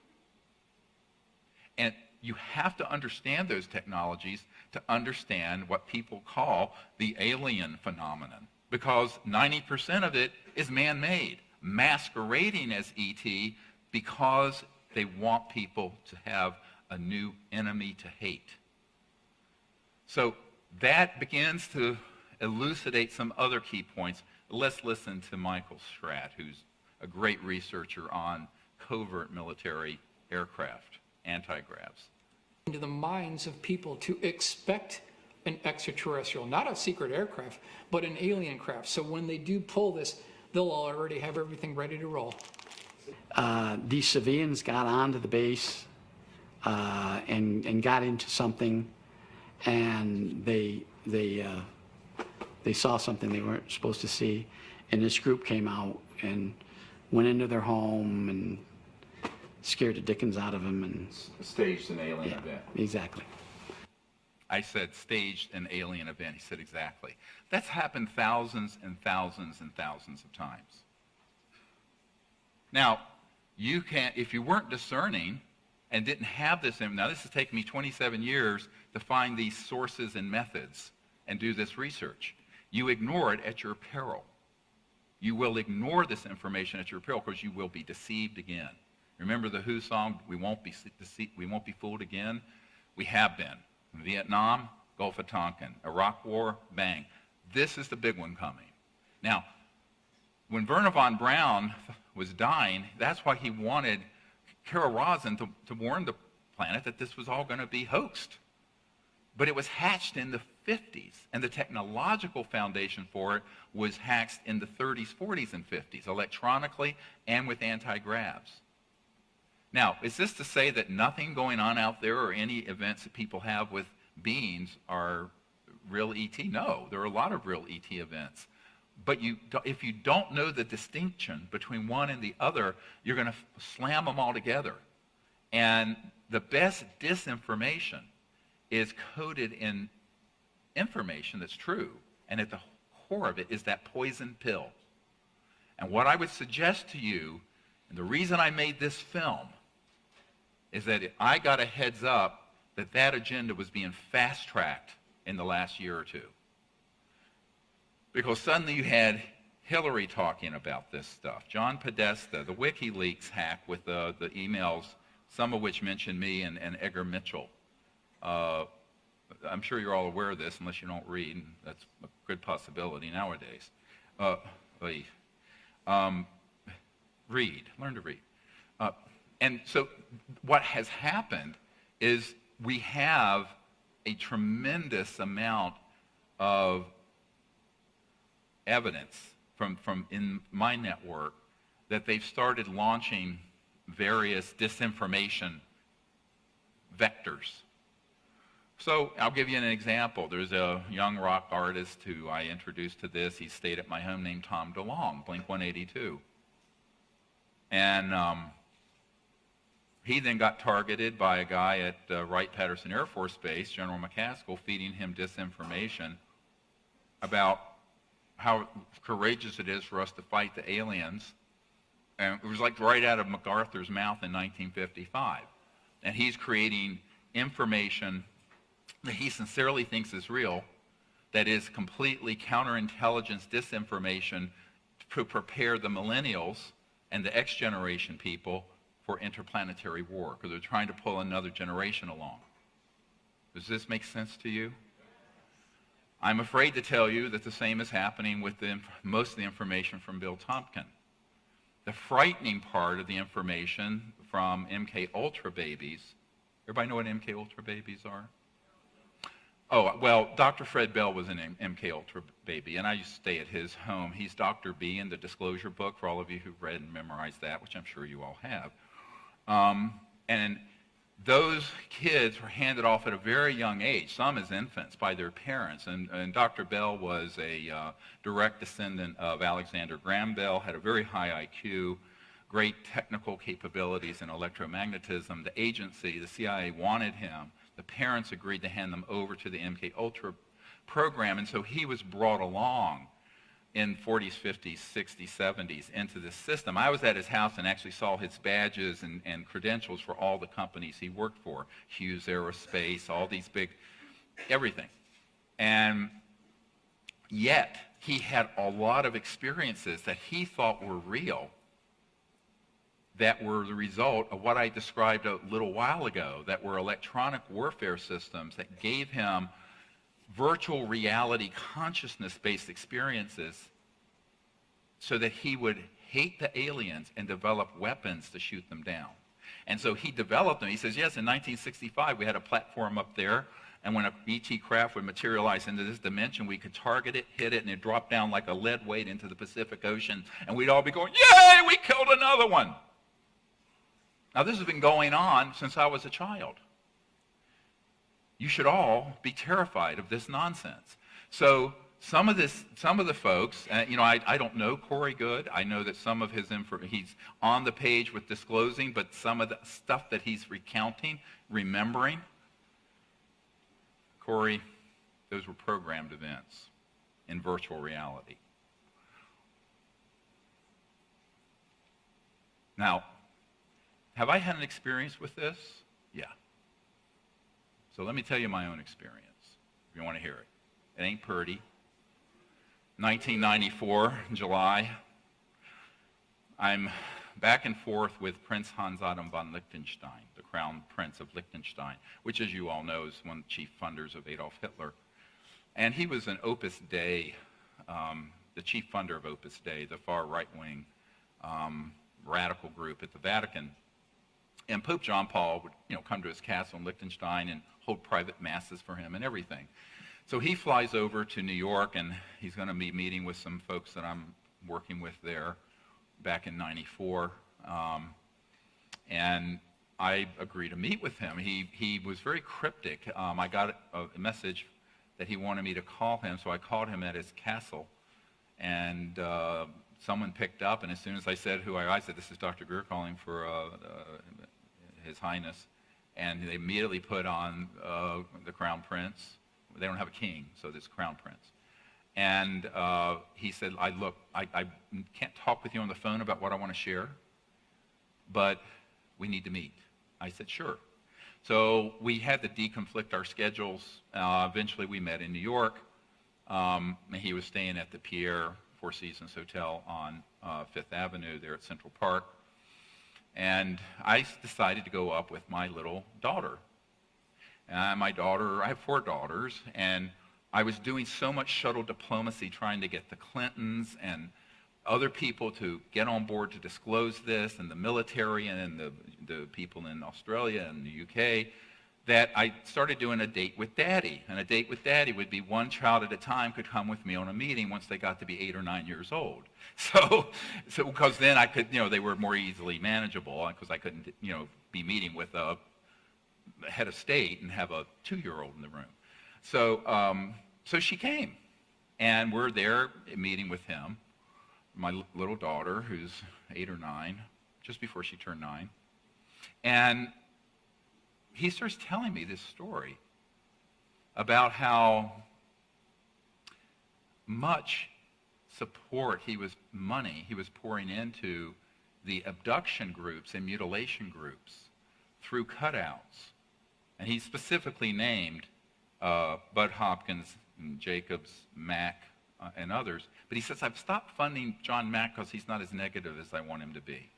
And you have to understand those technologies to understand what people call the alien phenomenon, because 90% of it is man-made, masquerading as ET because they want people to have a new enemy to hate. So that begins to elucidate some other key points. Let's listen to Michael Stratt, who's a great researcher on covert military aircraft, anti-gravs. Into the minds of people to expect an extraterrestrial, not a secret aircraft, but an alien craft. So when they do pull this, they'll already have everything ready to roll. These civilians got onto the base and got into something, and they saw something they weren't supposed to see, and this group came out and went into their home and scared the dickens out of them and staged an alien event. Exactly. I said staged an alien event. He said exactly. That's happened thousands and thousands and thousands of times. Now, you can't, if you weren't discerning and didn't have this, now this has taken me 27 years to find these sources and methods and do this research. You ignore it at your peril. You will ignore this information at your peril because you will be deceived again. Remember the Who song, we won't be fooled again? We have been. Vietnam, Gulf of Tonkin, Iraq War, bang. This is the big one coming. Now, when Wernher von Braun was dying, that's why he wanted Carol Rosin to warn the planet that this was all going to be hoaxed. But it was hatched in the 50s, and the technological foundation for it was hatched in the 30s, 40s, and 50s, electronically and with anti-gravs. Now, is this to say that nothing going on out there or any events that people have with beings are real ET? No, there are a lot of real ET events. But if you don't know the distinction between one and the other, you're going to slam them all together. And the best disinformation is coded in information that's true. And at the core of it is that poison pill. And what I would suggest to you, and the reason I made this film, is that I got a heads up that that agenda was being fast-tracked in the last year or two. Because suddenly you had Hillary talking about this stuff, John Podesta, the WikiLeaks hack with the emails, some of which mentioned me and Edgar Mitchell. I'm sure you're all aware of this unless you don't read, and that's a good possibility nowadays. Read, learn to read. And so what has happened is we have a tremendous amount of evidence from in my network that they've started launching various disinformation vectors. So I'll give you an example. There's a young rock artist who I introduced to this. He stayed at my home named Tom DeLonge, Blink-182. And he then got targeted by a guy at Wright-Patterson Air Force Base, General McCaskill, feeding him disinformation about how courageous it is for us to fight the aliens. And it was like right out of MacArthur's mouth in 1955. And he's creating information that he sincerely thinks is real, that is completely counterintelligence disinformation to prepare the millennials and the X generation people for interplanetary war, because they're trying to pull another generation along. Does this make sense to you? I'm afraid to tell you that the same is happening with most of the information from Bill Tompkin. The frightening part of the information from MK Ultra babies, everybody know what MK Ultra babies are? Oh, well, Dr. Fred Bell was an MK Ultra baby, and I used to stay at his home. He's Dr. B in the Disclosure book, for all of you who've read and memorized that, which I'm sure you all have. And those kids were handed off at a very young age, some as infants, by their parents. And Dr. Bell was a direct descendant of Alexander Graham Bell, had a very high IQ, great technical capabilities in electromagnetism. The agency, the CIA, wanted him. The parents agreed to hand them over to the MK Ultra program, and so he was brought along in 40s, 50s, 60s, 70s into this system. I was at his house and actually saw his badges and credentials for all the companies he worked for, Hughes Aerospace, all these big, everything. And yet, he had a lot of experiences that he thought were real, that were the result of what I described a little while ago, that were electronic warfare systems that gave him virtual reality consciousness-based experiences so that he would hate the aliens and develop weapons to shoot them down. And so he developed them. He says, yes, in 1965 we had a platform up there, and when a ET craft would materialize into this dimension, we could target it, hit it, and it dropped down like a lead weight into the Pacific Ocean, and we'd all be going, yay, we killed another one. Now, this has been going on since I was a child. You should all be terrified of this nonsense. So some of the folks, I don't know Corey good. I know that some of his he's on the page with disclosing, but some of the stuff that he's recounting, remembering, Corey, those were programmed events in virtual reality. Now, have I had an experience with this? Yeah. So let me tell you my own experience, if you want to hear it. It ain't pretty. 1994, July, I'm back and forth with Prince Hans Adam von Liechtenstein, the Crown Prince of Liechtenstein, which, as you all know, is one of the chief funders of Adolf Hitler. And he was an Opus Dei, the chief funder of Opus Dei, the far right-wing radical group at the Vatican. And Pope John Paul would, come to his castle in Liechtenstein and hold private masses for him and everything. So he flies over to New York, and he's going to be meeting with some folks that I'm working with there back in '94. And I agreed to meet with him. He was very cryptic. I got a message that he wanted me to call him, so I called him at his castle. And someone picked up, and as soon as I said who I said, "This is Dr. Greer calling for His Highness." And they immediately put on the Crown Prince. They don't have a king, so there's Crown Prince. And he said, I can't talk with you on the phone about what I want to share, but we need to meet. I said, sure. So we had to deconflict our schedules. Eventually we met in New York. He was staying at the Pierre Four Seasons Hotel on Fifth Avenue there at Central Park. And I decided to go up with my little daughter. I have 4 daughters, and I was doing so much shuttle diplomacy trying to get the Clintons and other people to get on board to disclose this, and the military and the people in Australia and the UK, that I started doing a date with Daddy. And a date with Daddy would be one child at a time could come with me on a meeting once they got to be 8 or 9 years old. So because then I could, they were more easily manageable, because I couldn't, be meeting with a head of state and have a 2-year-old in the room. So she came, and we're there meeting with him, my little daughter, who's 8 or 9, just before she turned 9. And he starts telling me this story about how much money he was pouring into the abduction groups and mutilation groups through cutouts. And he specifically named Bud Hopkins, and Jacobs, Mack, and others. But he says, I've stopped funding John Mack because he's not as negative as I want him to be.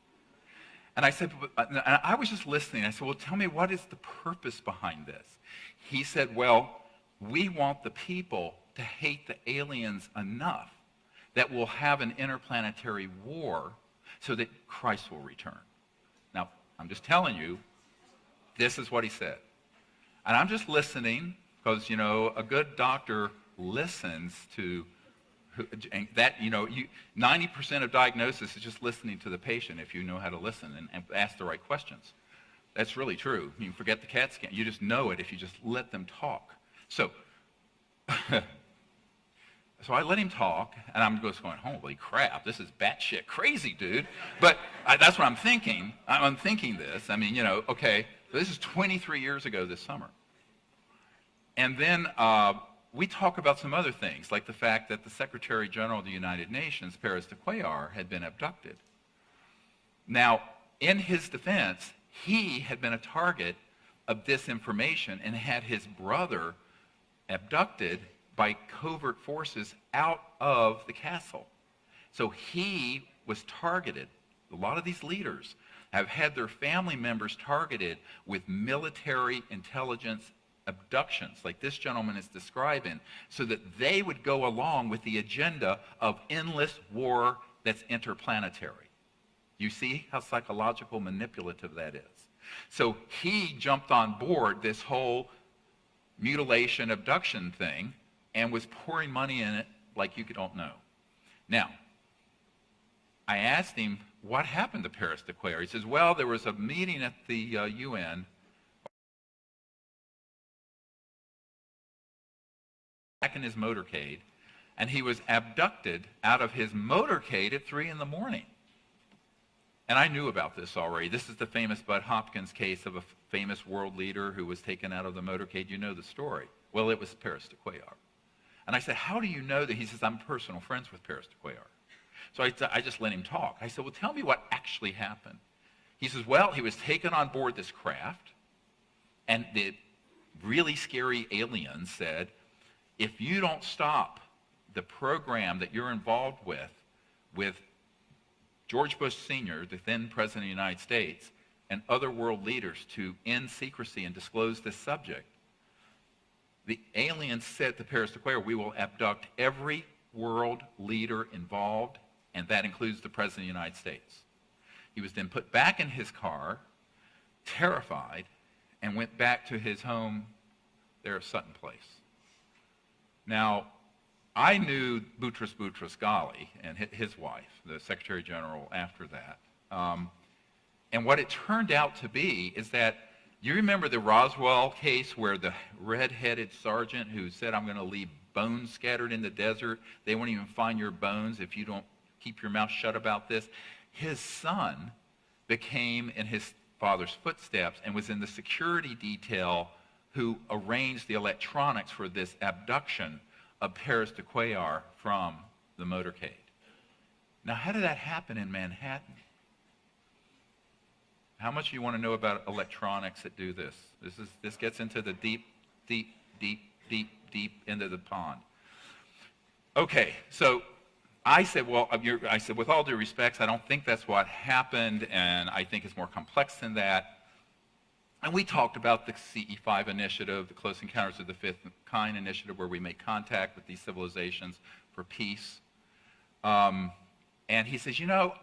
And I said, and I was just listening. I said, well, tell me, what is the purpose behind this? He said, well, we want the people to hate the aliens enough that we'll have an interplanetary war so that Christ will return. Now, I'm just telling you, this is what he said. And I'm just listening because, a good doctor listens to that, 90% of diagnosis is just listening to the patient if you know how to listen and ask the right questions. That's really true. You can forget the CAT scan. You just know it if you just let them talk. So I let him talk, and I'm just going, holy crap, this is batshit crazy, dude. But that's what I'm thinking. I'm thinking this. I mean, okay, so this is 23 years ago this summer. And then we talk about some other things, like the fact that the Secretary General of the United Nations, Paris de Cuellar, had been abducted. Now, in his defense, he had been a target of disinformation and had his brother abducted by covert forces out of the castle. So he was targeted. A lot of these leaders have had their family members targeted with military intelligence abductions, like this gentleman is describing, so that they would go along with the agenda of endless war that's interplanetary. You see how psychological manipulative that is? So he jumped on board this whole mutilation abduction thing and was pouring money in it like you don't know. Now, I asked him, what happened to Paris de Cuellar? He says, well, there was a meeting at the UN back in his motorcade, and he was abducted out of his motorcade at 3 in the morning. And I knew about this already. This is the famous Bud Hopkins case of a famous world leader who was taken out of the motorcade. You know the story. Well, it was Paris de Cuellar. And I said, how do you know that? He says, I'm personal friends with Paris de Cuellar. So I just let him talk. I said, well, tell me what actually happened. He says, well, he was taken on board this craft, and the really scary aliens said, if you don't stop the program that you're involved with George Bush Sr., the then President of the United States, and other world leaders to end secrecy and disclose this subject, the aliens said to Paris de Cuellar, we will abduct every world leader involved, and that includes the President of the United States. He was then put back in his car, terrified, and went back to his home there at Sutton Place. Now, I knew Boutros Boutros-Ghali and his wife, the Secretary General after that. And what it turned out to be is that, you remember the Roswell case where the red-headed sergeant who said, I'm going to leave bones scattered in the desert. They won't even find your bones if you don't keep your mouth shut about this. His son became in his father's footsteps and was in the security detail who arranged the electronics for this abduction of Paris de Cuellar from the motorcade. Now, how did that happen in Manhattan? How much do you want to know about electronics that do this? This gets into the deep into the pond. Okay, so I said, with all due respect, I don't think that's what happened, and I think it's more complex than that. And we talked about the CE5 initiative, the Close Encounters of the Fifth Kind initiative, where we make contact with these civilizations for peace. And he says, you know,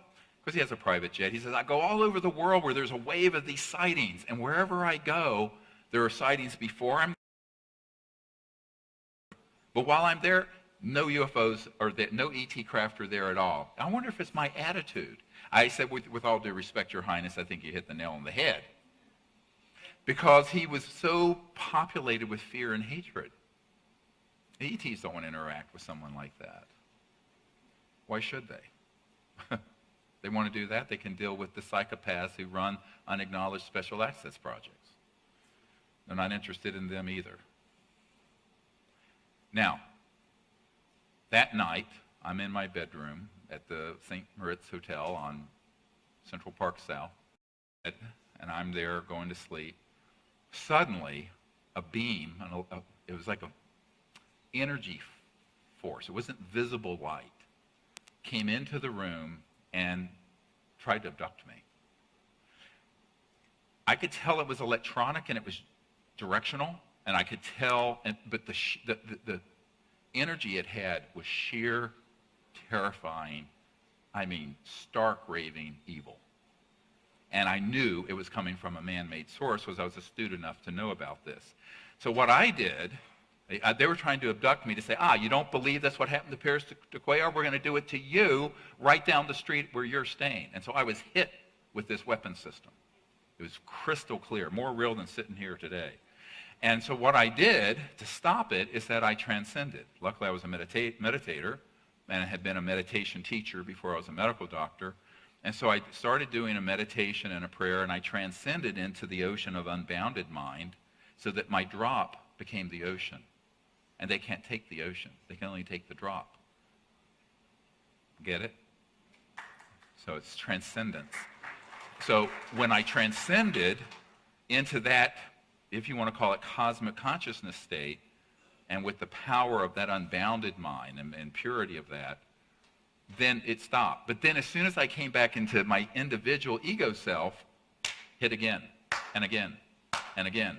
because he has a private jet, he says, I go all over the world where there's a wave of these sightings, and wherever I go, there are sightings before I'm there. But while I'm there, no UFOs or no ET craft are there at all. I wonder if it's my attitude. I said, with all due respect, Your Highness, I think you hit the nail on the head. Because he was so populated with fear and hatred. The ETs don't want to interact with someone like that. Why should they? They want to do that, they can deal with the psychopaths who run unacknowledged special access projects. They're not interested in them either. Now, that night, I'm in my bedroom at the St. Moritz Hotel on Central Park South, and I'm there going to sleep. Suddenly, a beam, it was like an energy force, it wasn't visible light, came into the room and tried to abduct me. I could tell it was electronic and it was directional, and I could tell, but the energy it had was sheer, terrifying, I mean, stark, raving evil. And I knew it was coming from a man-made source because I was astute enough to know about this. So what I did, they were trying to abduct me to say, you don't believe that's what happened to Paris de Cuellar? We're going to do it to you right down the street where you're staying. And so I was hit with this weapon system. It was crystal clear, more real than sitting here today. And so what I did to stop it is that I transcended. Luckily, I was a meditator, and I had been a meditation teacher before I was a medical doctor. And so I started doing a meditation and a prayer, and I transcended into the ocean of unbounded mind so that my drop became the ocean. And they can't take the ocean. They can only take the drop. Get it? So it's transcendence. So when I transcended into that, if you want to call it cosmic consciousness state, and with the power of that unbounded mind and purity of that, then it stopped. But then as soon as I came back into my individual ego self, hit again, and again, and again,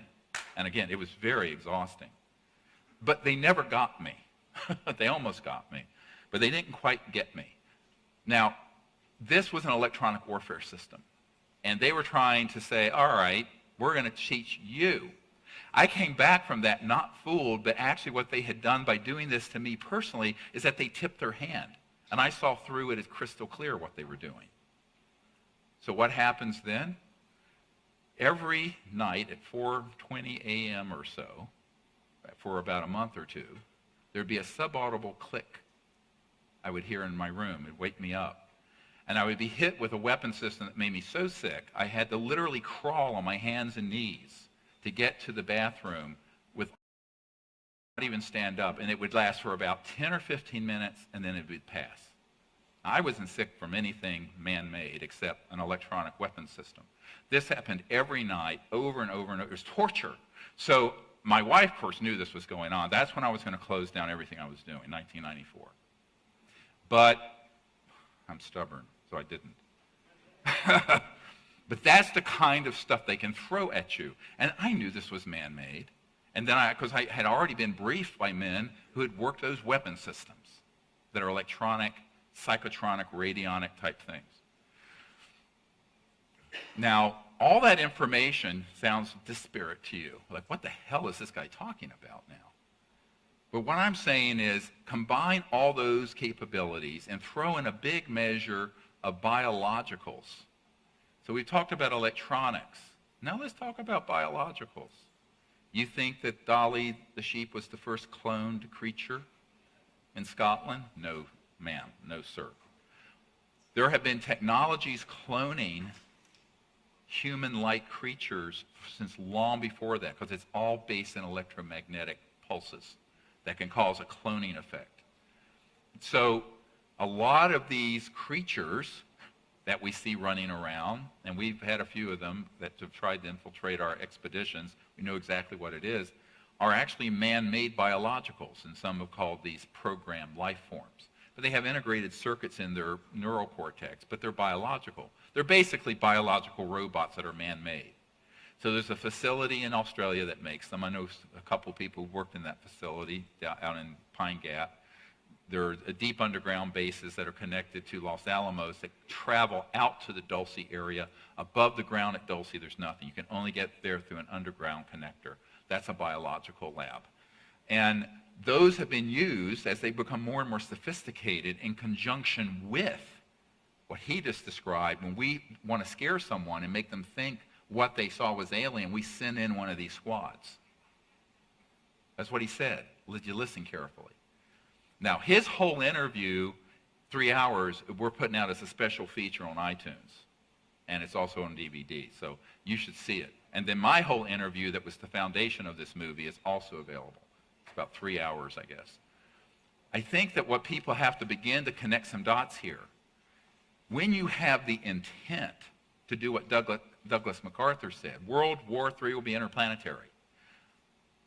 and again. It was very exhausting. But they never got me. They almost got me, but they didn't quite get me. Now, this was an electronic warfare system, and they were trying to say, all right, we're going to teach you. I came back from that not fooled, but actually what they had done by doing this to me personally is that they tipped their hand, and I saw through it as crystal clear what they were doing. So what happens then? Every night at 4:20 a.m. or so, for about a month or two, there'd be a subaudible click I would hear in my room. It'd wake me up. And I would be hit with a weapon system that made me so sick, I had to literally crawl on my hands and knees to get to the bathroom with not even stand up. And it would last for about 10 or 15 minutes, and then it would pass. I wasn't sick from anything man-made except an electronic weapon system. This happened every night, over and over and over. It was torture. So my wife, of course, knew this was going on. That's when I was going to close down everything I was doing, 1994. But I'm stubborn, so I didn't. But that's the kind of stuff they can throw at you. And I knew this was man-made. And then because I had already been briefed by men who had worked those weapon systems that are electronic, psychotronic, radionic type things. Now, all that information sounds disparate to you. Like, what the hell is this guy talking about now? But what I'm saying is combine all those capabilities and throw in a big measure of biologicals. So we've talked about electronics. Now let's talk about biologicals. You think that Dolly the sheep was the first cloned creature in Scotland? No, ma'am. No, sir. There have been technologies cloning human-like creatures since long before that, because it's all based in electromagnetic pulses that can cause a cloning effect. So a lot of these creatures that we see running around, and we've had a few of them that have tried to infiltrate our expeditions, we know exactly what it is, are actually man-made biologicals, and some have called these programmed life forms. But they have integrated circuits in their neural cortex, but they're biological. They're basically biological robots that are man-made. So there's a facility in Australia that makes them. I know a couple people who worked in that facility out in Pine Gap. There are deep underground bases that are connected to Los Alamos that travel out to the Dulce area. Above the ground at Dulce, there's nothing. You can only get there through an underground connector. That's a biological lab. And those have been used as they become more and more sophisticated in conjunction with what he just described. When we want to scare someone and make them think what they saw was alien, we send in one of these squads. That's what he said. You listen carefully. Now, his whole interview, 3 hours, we're putting out as a special feature on iTunes. And it's also on DVD, so you should see it. And then my whole interview that was the foundation of this movie is also available. It's about 3 hours, I guess. I think that what people have to begin to connect some dots here, when you have the intent to do what Douglas MacArthur said, World War III will be interplanetary,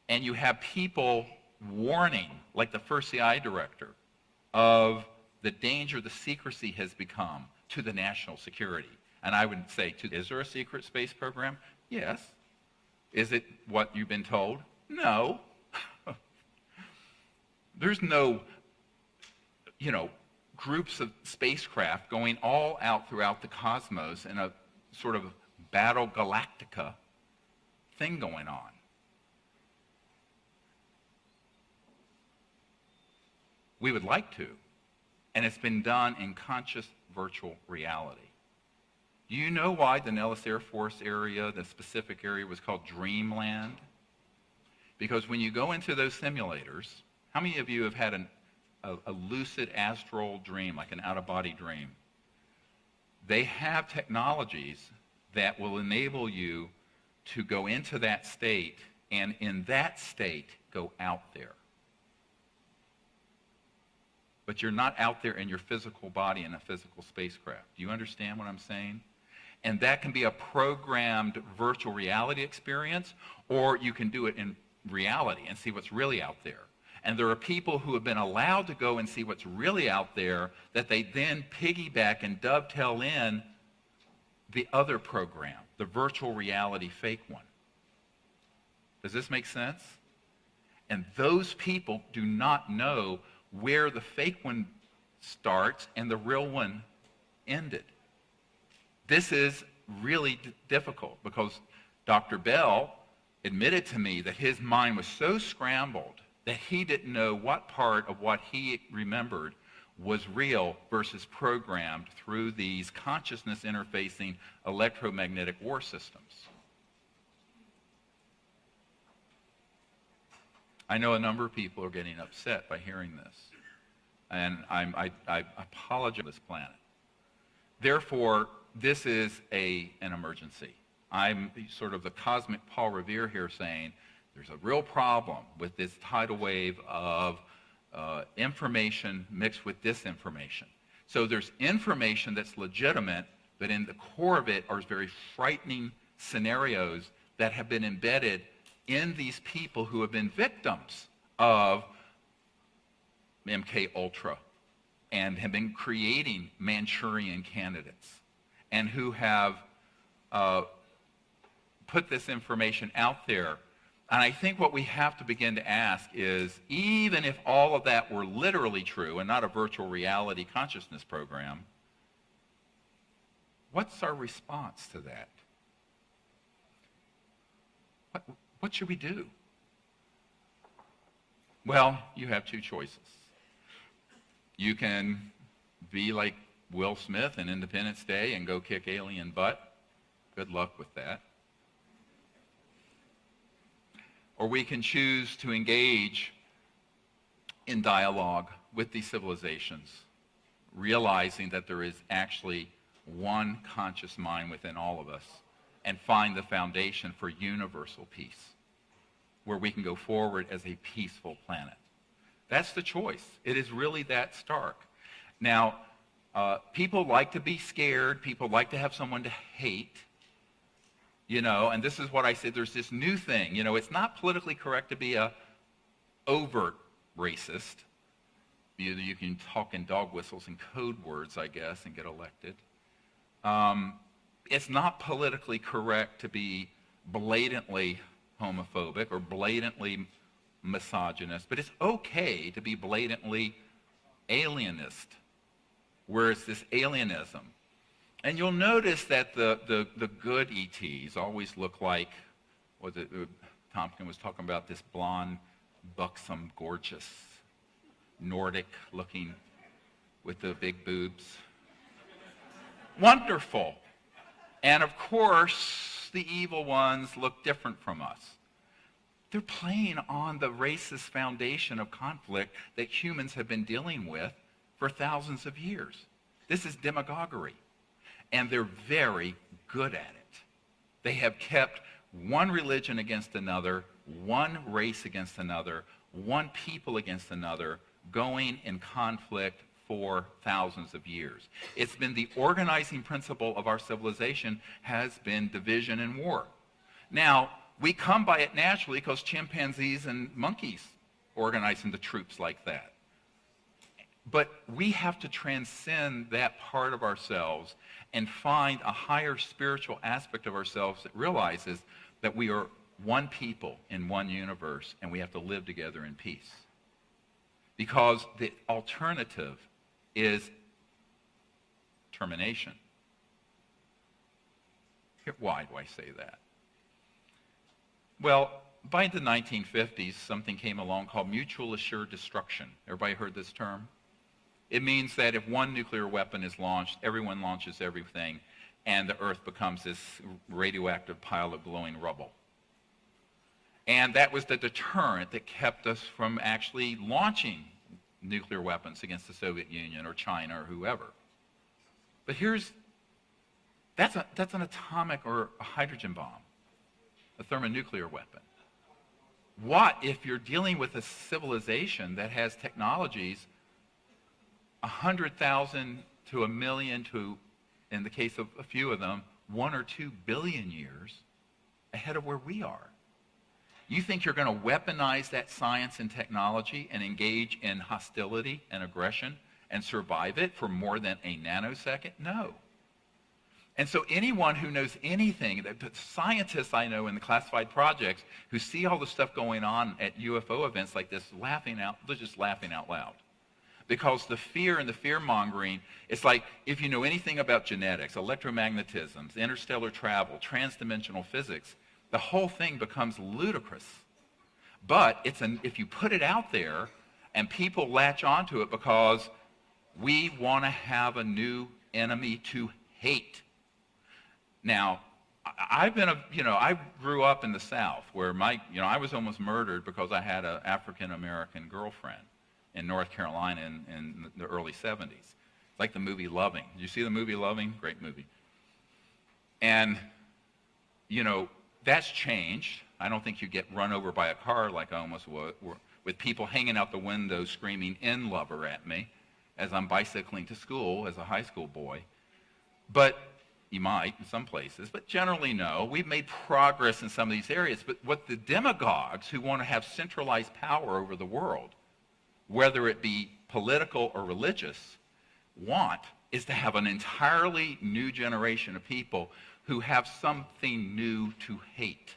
and you have people warning, like the first CIA director, of the danger the secrecy has become to the national security. And I would say, is there a secret space program? Yes. Is it what you've been told? No. There's no, groups of spacecraft going all out throughout the cosmos in a sort of battle galactica thing going on. We would like to, and it's been done in conscious virtual reality. Do you know why the Nellis Air Force area, the specific area, was called Dreamland? Because when you go into those simulators, how many of you have had a lucid astral dream, like an out-of-body dream? They have technologies that will enable you to go into that state, and in that state, go out there. But you're not out there in your physical body in a physical spacecraft. Do you understand what I'm saying? And that can be a programmed virtual reality experience, or you can do it in reality and see what's really out there. And there are people who have been allowed to go and see what's really out there that they then piggyback and dovetail in the other program, the virtual reality fake one. Does this make sense? And those people do not know where the fake one starts and the real one ended. This is really difficult because Dr. Bell admitted to me that his mind was so scrambled that he didn't know what part of what he remembered was real versus programmed through these consciousness interfacing electromagnetic war systems. I know a number of people are getting upset by hearing this, and I apologize to this planet. Therefore, this is an emergency. I'm sort of the cosmic Paul Revere here saying there's a real problem with this tidal wave of information mixed with disinformation. So there's information that's legitimate, but in the core of it are very frightening scenarios that have been embedded in these people who have been victims of MK Ultra and have been creating Manchurian candidates and who have put this information out there. And I think what we have to begin to ask is, even if all of that were literally true and not a virtual reality consciousness program, what's our response to that? What should we do? Well, you have two choices. You can be like Will Smith in Independence Day and go kick alien butt. Good luck with that. Or we can choose to engage in dialogue with these civilizations, realizing that there is actually one conscious mind within all of us, and find the foundation for universal peace, where we can go forward as a peaceful planet. That's the choice. It is really that stark. Now, people like to be scared. People like to have someone to hate. And this is what I said, there's this new thing. It's not politically correct to be a overt racist. You can talk in dog whistles and code words, I guess, and get elected. It's not politically correct to be blatantly homophobic or blatantly misogynist, but it's okay to be blatantly alienist, where it's this alienism. And you'll notice that the good ETs always look like, Tompkins was talking about this blonde, buxom, gorgeous, Nordic-looking with the big boobs. Wonderful. And of course, the evil ones look different from us. They're playing on the racist foundation of conflict that humans have been dealing with for thousands of years. This is demagoguery. And they're very good at it. They have kept one religion against another, one race against another, one people against another, going in conflict for thousands of years. It's been the organizing principle of our civilization has been division and war. Now, we come by it naturally because chimpanzees and monkeys organize into troops like that. But we have to transcend that part of ourselves and find a higher spiritual aspect of ourselves that realizes that we are one people in one universe and we have to live together in peace. Because the alternative is termination. Why do I say that? Well, by the 1950s, something came along called mutual assured destruction. Everybody heard this term? It means that if one nuclear weapon is launched, everyone launches everything, and the Earth becomes this radioactive pile of glowing rubble. And that was the deterrent that kept us from actually launching nuclear weapons against the Soviet Union or China or whoever. But that's an atomic or a hydrogen bomb, a thermonuclear weapon. What if you're dealing with a civilization that has technologies 100,000 to 1 million to, in the case of a few of them, 1 or 2 billion years ahead of where we are? You think you're going to weaponize that science and technology and engage in hostility and aggression and survive it for more than a nanosecond? No. And so anyone who knows anything, the scientists I know in the classified projects who see all the stuff going on at UFO events like this, they're just laughing out loud. Because the fear and the fear-mongering, it's like if you know anything about genetics, electromagnetism, interstellar travel, transdimensional physics, the whole thing becomes ludicrous. But if you put it out there and people latch onto it because we want to have a new enemy to hate. Now, I grew up in the South where I was almost murdered because I had an African-American girlfriend in North Carolina in the early 70s. It's like the movie Loving. Did you see the movie Loving? Great movie. And, that's changed. I don't think you get run over by a car like I almost was, with people hanging out the window screaming "in lover" at me as I'm bicycling to school as a high school boy. But you might in some places, but generally no. We've made progress in some of these areas, but what the demagogues who want to have centralized power over the world, whether it be political or religious, want is to have an entirely new generation of people who have something new to hate.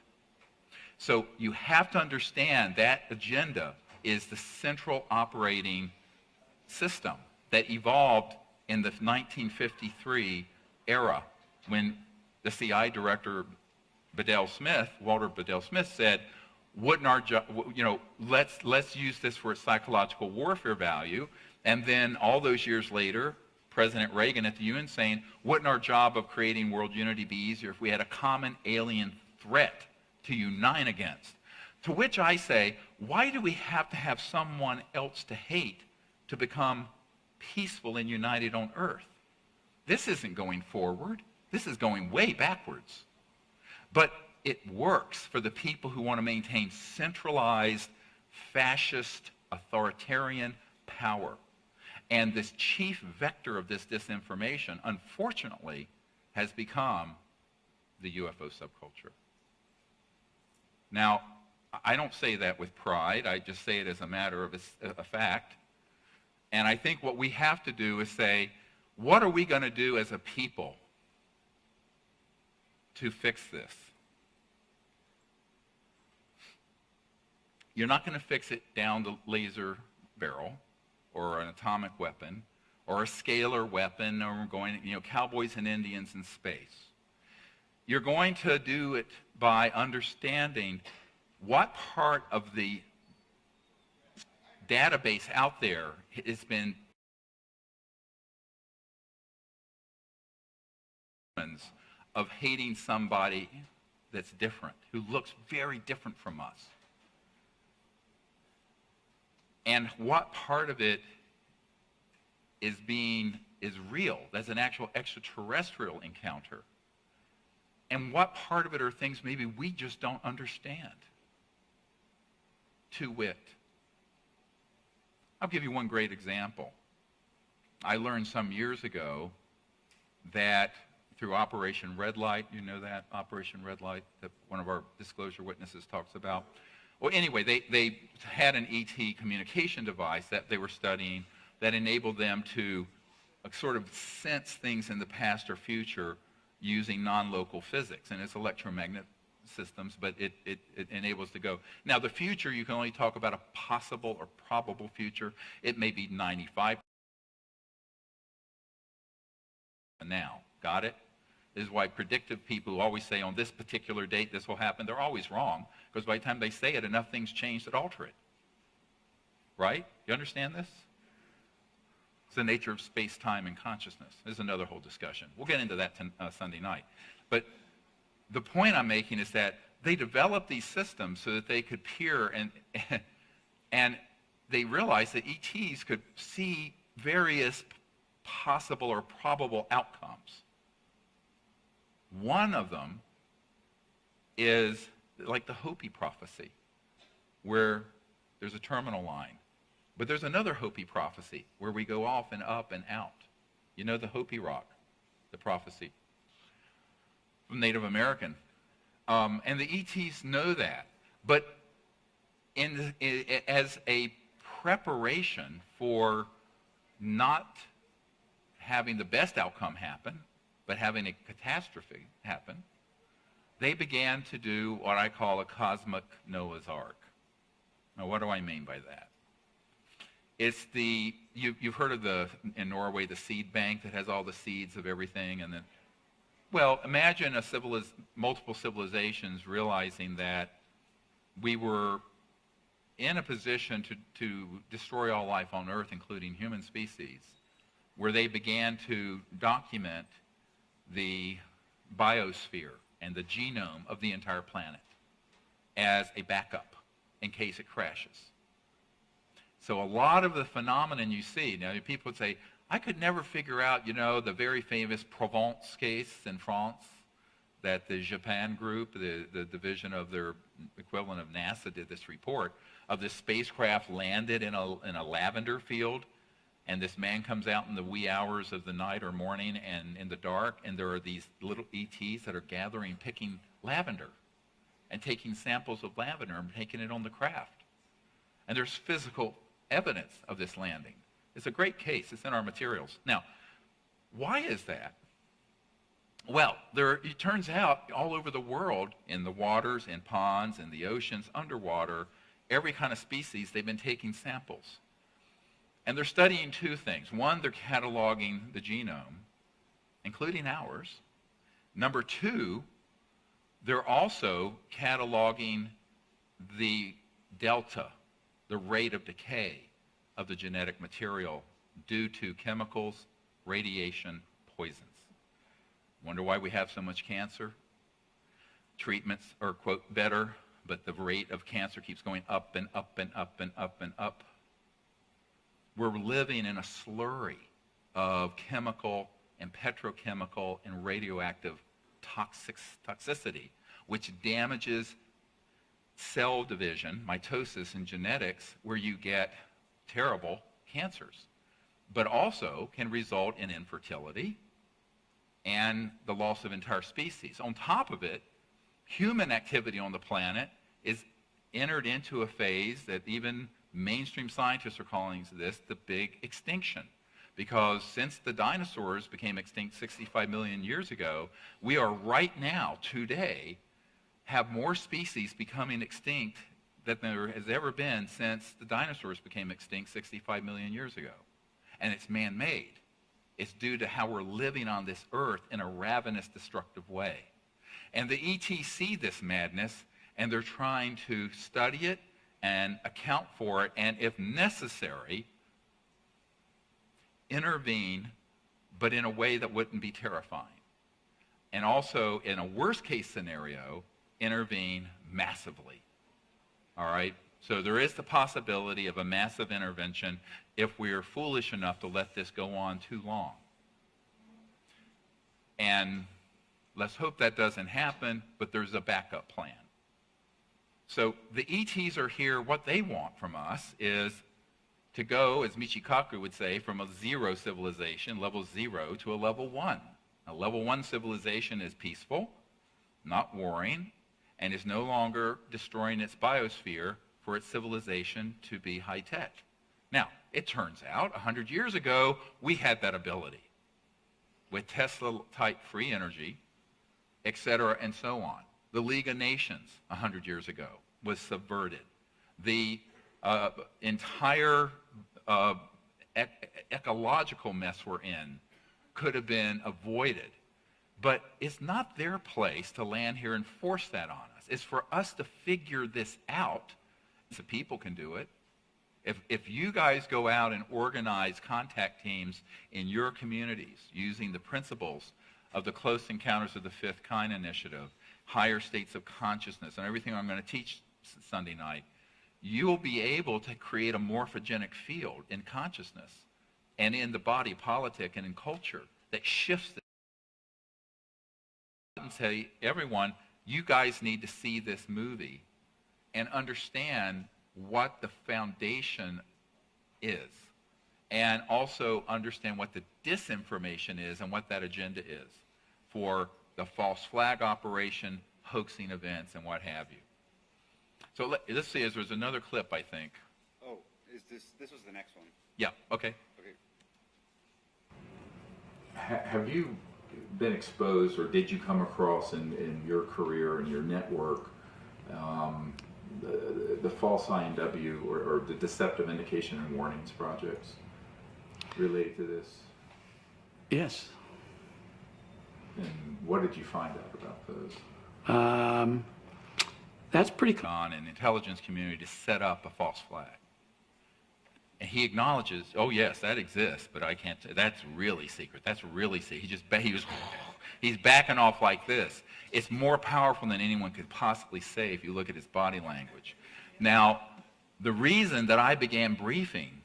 So you have to understand that agenda is the central operating system that evolved in the 1953 era when the CIA director Walter Bedell Smith said, wouldn't our job, let's use this for its psychological warfare value. And then all those years later, President Reagan at the UN saying, wouldn't our job of creating world unity be easier if we had a common alien threat to unite against? To which I say, why do we have to have someone else to hate to become peaceful and united on earth? This isn't going forward. This is going way backwards. But it works for the people who want to maintain centralized, fascist, authoritarian power. And this chief vector of this disinformation, unfortunately, has become the UFO subculture. Now, I don't say that with pride. I just say it as a matter of a fact. And I think what we have to do is say, what are we going to do as a people to fix this? You're not going to fix it down the laser barrel or an atomic weapon or a scalar weapon or going, cowboys and Indians in space. You're going to do it by understanding what part of the database out there has been of hating somebody that's different, who looks very different from us. And what part of it is real, that's an actual extraterrestrial encounter. And what part of it are things maybe we just don't understand. To wit, I'll give you one great example. I learned some years ago that through Operation Red Light, you know that, Operation Red Light, that one of our disclosure witnesses talks about? Well, anyway, they had an ET communication device that they were studying that enabled them to sort of sense things in the past or future using non-local physics. And it's electromagnetic systems, but it enables to go. Now, the future, you can only talk about a possible or probable future. It may be 95% now. Got it? This is why predictive people who always say on this particular date this will happen, they're always wrong, because by the time they say it, enough things change that alter it. Right? You understand this? It's the nature of space, time, and consciousness. This is another whole discussion. We'll get into that Sunday night. But the point I'm making is that they developed these systems so that they could peer and they realized that ETs could see various possible or probable outcomes. One of them is like the Hopi prophecy, where there's a terminal line. But there's another Hopi prophecy where we go off and up and out. You know the Hopi Rock, the prophecy from Native American. And the ETs know that. But as a preparation for not having the best outcome happen, but having a catastrophe happen, they began to do what I call a cosmic Noah's Ark. Now, what do I mean by that? It's you've heard of in Norway, the seed bank that has all the seeds of everything, and then, well, imagine multiple civilizations realizing that we were in a position to destroy all life on Earth, including human species, where they began to document the biosphere and the genome of the entire planet as a backup in case it crashes. So a lot of the phenomenon you see, now people would say, I could never figure out, the very famous Provence case in France that the Japan group, the division of their equivalent of NASA, did this report of this spacecraft landed in a lavender field, and this man comes out in the wee hours of the night or morning and in the dark, and there are these little ETs that are picking lavender and taking samples of lavender and taking it on the craft. And there's physical evidence of this landing. It's a great case. It's in our materials. Now, why is that? Well, it turns out all over the world, in the waters, in ponds, in the oceans, underwater, every kind of species, they've been taking samples. And they're studying two things. One, they're cataloging the genome, including ours. Number two, They're also cataloging the delta, the rate of decay of the genetic material due to chemicals, radiation, poisons. Wonder why we have so much cancer? Treatments are, quote, better, but the rate of cancer keeps going up and up and up and up and up. We're living in a slurry of chemical and petrochemical and radioactive toxicity, which damages cell division, mitosis, and genetics, where you get terrible cancers, but also can result in infertility and the loss of entire species. On top of it, human activity on the planet is entered into a phase that even mainstream scientists are calling this the big extinction. Because since the dinosaurs became extinct 65 million years ago, we are right now, today, have more species becoming extinct than there has ever been since the dinosaurs became extinct 65 million years ago. And it's man-made. It's due to how we're living on this earth in a ravenous, destructive way. And the ET see this madness, and they're trying to study it and account for it, and if necessary, intervene, but in a way that wouldn't be terrifying. And also, in a worst-case scenario, intervene massively. All right? So there is the possibility of a massive intervention if we are foolish enough to let this go on too long. And let's hope that doesn't happen, but there's a backup plan. So the ETs are here. What they want from us is to go, as Michikaku would say, from a zero civilization, level 0, to a level 1. A level 1 civilization is peaceful, not warring, and is no longer destroying its biosphere for its civilization to be high-tech. Now, it turns out 100 years ago, we had that ability with Tesla-type free energy, et cetera, and so on. The League of Nations 100 years ago was subverted. The entire ecological mess we're in could have been avoided. But it's not their place to land here and force that on us. It's for us to figure this out. So people can do it. If you guys go out and organize contact teams in your communities using the principles of the Close Encounters of the Fifth Kind initiative, higher states of consciousness, and everything I'm going to teach Sunday night, you'll be able to create a morphogenic field in consciousness and in the body politic and in culture that shifts it. And say, everyone, you guys need to see this movie and understand what the foundation is, and also understand what the disinformation is and what that agenda is for the false flag operation, hoaxing events, and what have you. So let's see, there's another clip, I think. Oh, this was the next one. Yeah, okay. Have you been exposed, or did you come across in your career and your network the false INW or the deceptive indication and warnings projects related to this? Yes. And what did you find out about those? That's pretty cool. On an intelligence community to set up a false flag. And he acknowledges, oh yes, that exists, but I can't, that's really secret. That's really secret. He's backing off like this. It's more powerful than anyone could possibly say if you look at his body language. Now, the reason that I began briefing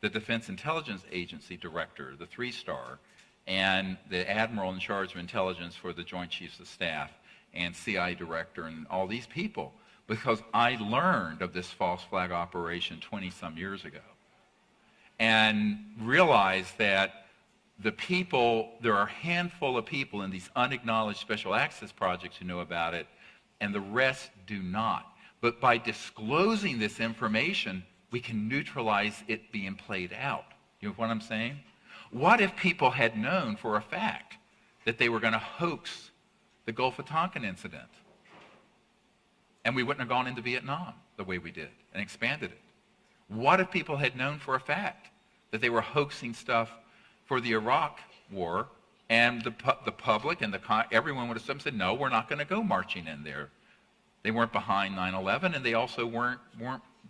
the Defense Intelligence Agency director, the 3-star, and the admiral in charge of intelligence for the Joint Chiefs of Staff, and CIA director, and all these people, because I learned of this false flag operation 20-some years ago and realized that the people, there are a handful of people in these unacknowledged special access projects who know about it, and the rest do not. But by disclosing this information, we can neutralize it being played out. You know what I'm saying? What if people had known for a fact that they were going to hoax the Gulf of Tonkin incident, and we wouldn't have gone into Vietnam the way we did and expanded it? What if people had known for a fact that they were hoaxing stuff for the Iraq war And the public and everyone would have said, no, we're not going to go marching in there. They weren't behind 9/11, and they also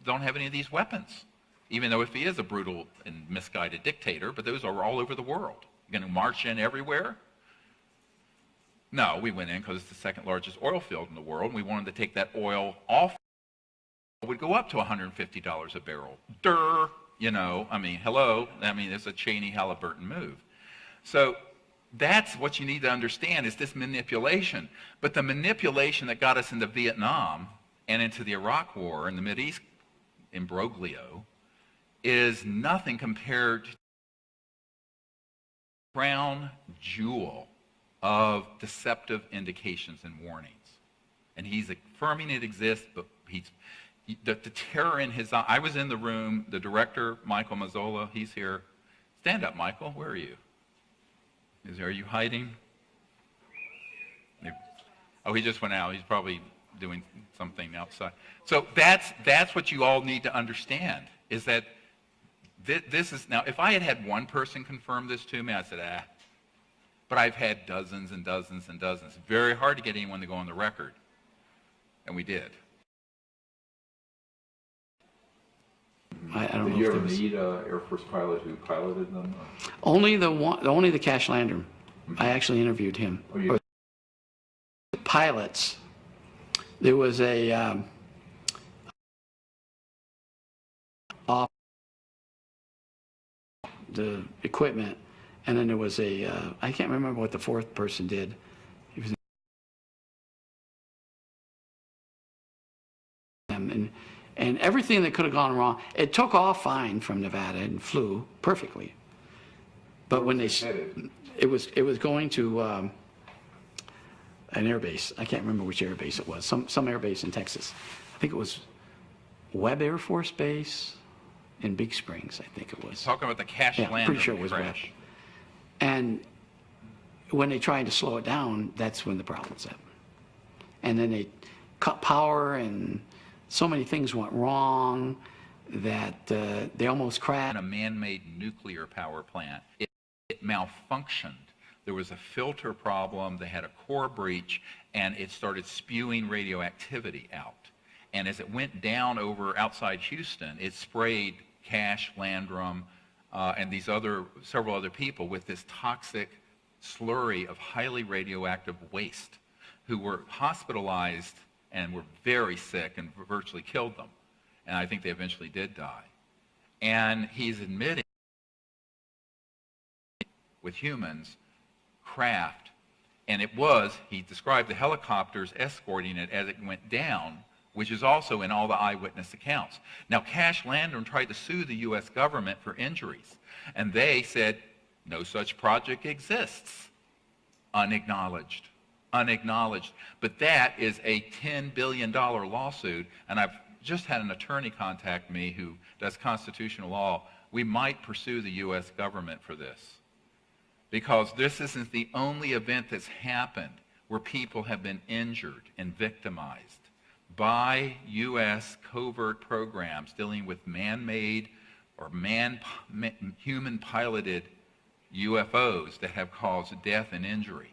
don't have any of these weapons, even though if he is a brutal and misguided dictator, but those are all over the world. You're going to march in everywhere? No, we went in because it's the second largest oil field in the world, and we wanted to take that oil off. It would go up to $150 a barrel. Durr, hello. It's a Cheney Halliburton move. So that's what you need to understand, is this manipulation. But the manipulation that got us into Vietnam and into the Iraq War and the Mideast imbroglio is nothing compared to the crown jewel of deceptive indications and warnings. And he's affirming it exists, but the terror in his eye. I was in the room, the director, Michael Mazzola, he's here. Stand up, Michael, where are you? Are you hiding? Oh, he just went out. He's probably doing something outside. So that's what you all need to understand, is that this is, now if I had one person confirm this to me, I said, but I've had dozens and dozens and dozens. Very hard to get anyone to go on the record, and we did. I don't Did know you if ever there was meet an Air Force pilot who piloted them? only the Cash Landrum. I actually interviewed him. Oh, you Pilots. There was a off the equipment, and then there was a I can't remember what the fourth person did. He was and everything that could have gone wrong, it took off fine from Nevada and flew perfectly. But when it was going to an air base. I can't remember which air base it was. Some air base in Texas. I think it was Webb Air Force Base in Big Springs. I think it was. Talking about the Cash Landrum pretty sure it was crash. Webb. And when they tried to slow it down, that's when the problems happened. And then they cut power, and so many things went wrong that they almost crashed. A man-made nuclear power plant. It malfunctioned. There was a filter problem, they had a core breach, and it started spewing radioactivity out. And as it went down over outside Houston, it sprayed Cash, Landrum, and several other people with this toxic slurry of highly radioactive waste, who were hospitalized and were very sick and virtually killed them. And I think they eventually did die. And he's admitting with humans, craft, and he described the helicopters escorting it as it went down, which is also in all the eyewitness accounts. Now, Cash Landrum tried to sue the U.S. government for injuries, and they said, no such project exists. Unacknowledged. But that is a $10 billion lawsuit, and I've just had an attorney contact me who does constitutional law. We might pursue the U.S. government for this, because this isn't the only event that's happened where people have been injured and victimized by U.S. covert programs dealing with man-made or human-piloted UFOs that have caused death and injury.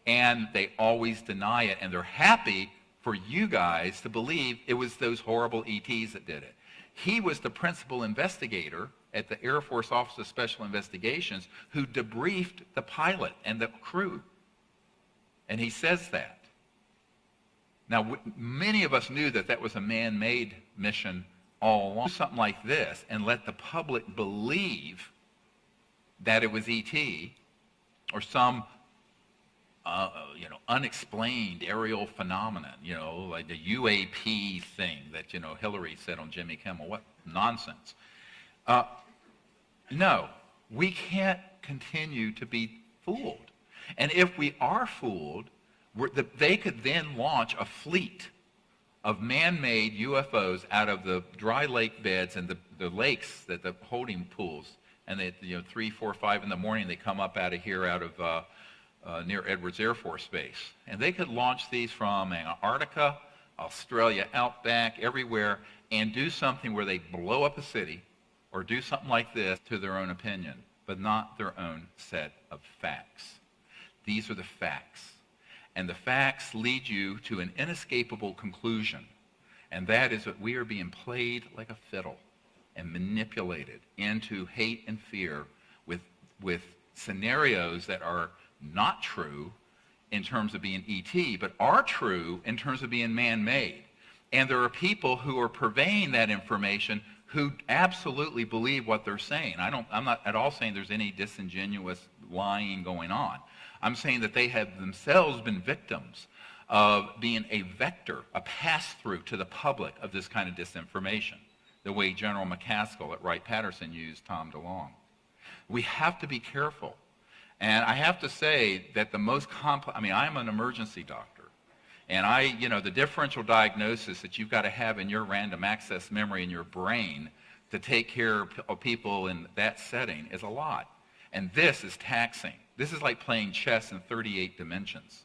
And they always deny it, and they're happy for you guys to believe it was those horrible ETs that did it. He was the principal investigator at the Air Force Office of Special Investigations who debriefed the pilot and the crew. And he says that. Now, many of us knew that that was a man-made mission all along. Something like this and let the public believe that it was ET or some unexplained aerial phenomenon, like the UAP thing that, Hillary said on Jimmy Kimmel. What nonsense. No, we can't continue to be fooled. And if we are fooled, they could then launch a fleet of man-made UFOs out of the dry lake beds and the lakes, the holding pools, and they, 3, 4, 5 in the morning, they come up out of here, out of near Edwards Air Force Base. And they could launch these from Antarctica, Australia, outback, everywhere, and do something where they blow up a city or do something like this to their own opinion, but not their own set of facts. These are the facts. And the facts lead you to an inescapable conclusion, and that is that we are being played like a fiddle and manipulated into hate and fear with scenarios that are not true in terms of being ET, but are true in terms of being man-made. And there are people who are purveying that information who absolutely believe what they're saying. I'm not at all saying there's any disingenuous lying going on. I'm saying that they have themselves been victims of being a vector, a pass-through to the public of this kind of disinformation, the way General McCaskill at Wright-Patterson used Tom DeLonge. We have to be careful. And I have to say that the most complex, I'm an emergency doctor, and the differential diagnosis that you've got to have in your random access memory in your brain to take care of people in that setting is a lot. And this is taxing. This is like playing chess in 38 dimensions.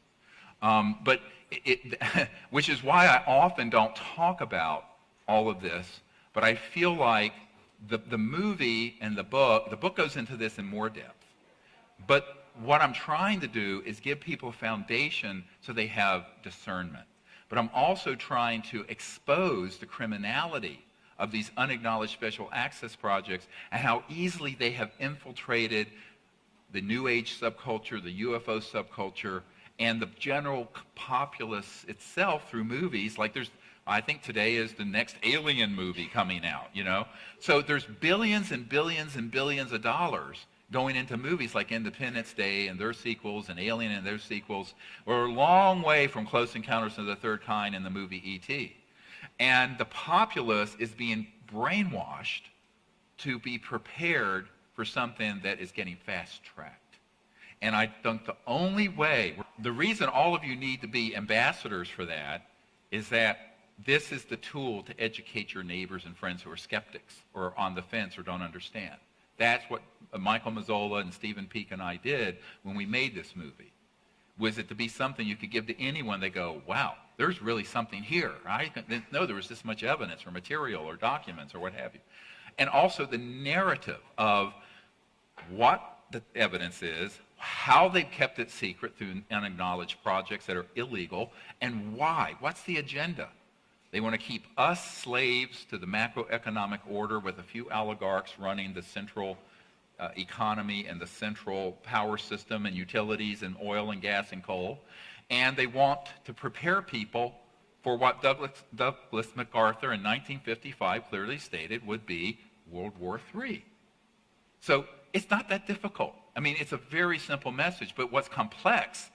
Which is why I often don't talk about all of this, but I feel like the movie and the book goes into this in more depth. But what I'm trying to do is give people a foundation so they have discernment. But I'm also trying to expose the criminality of these unacknowledged special access projects and how easily they have infiltrated the New Age subculture, the UFO subculture, and the general populace itself through movies. Like I think today is the next Alien movie coming out, So there's billions and billions and billions of dollars going into movies like Independence Day and their sequels and Alien and their sequels. We're a long way from Close Encounters of the Third Kind and the movie E.T. And the populace is being brainwashed to be prepared for something that is getting fast-tracked. And I think the only way, the reason all of you need to be ambassadors for that is that this is the tool to educate your neighbors and friends who are skeptics or on the fence or don't understand. That's what Michael Mazzola and Stephen Peake and I did when we made this movie. Was it to be something you could give to anyone? They go, wow, there's really something here. I didn't know there was this much evidence or material or documents or what have you. And also the narrative of what the evidence is, how they've kept it secret through unacknowledged projects that are illegal, and why. What's the agenda? They want to keep us slaves to the macroeconomic order with a few oligarchs running the central economy and the central power system and utilities and oil and gas and coal. And they want to prepare people for what Douglas MacArthur in 1955 clearly stated would be World War III. So it's not that difficult. It's a very simple message, but what's complex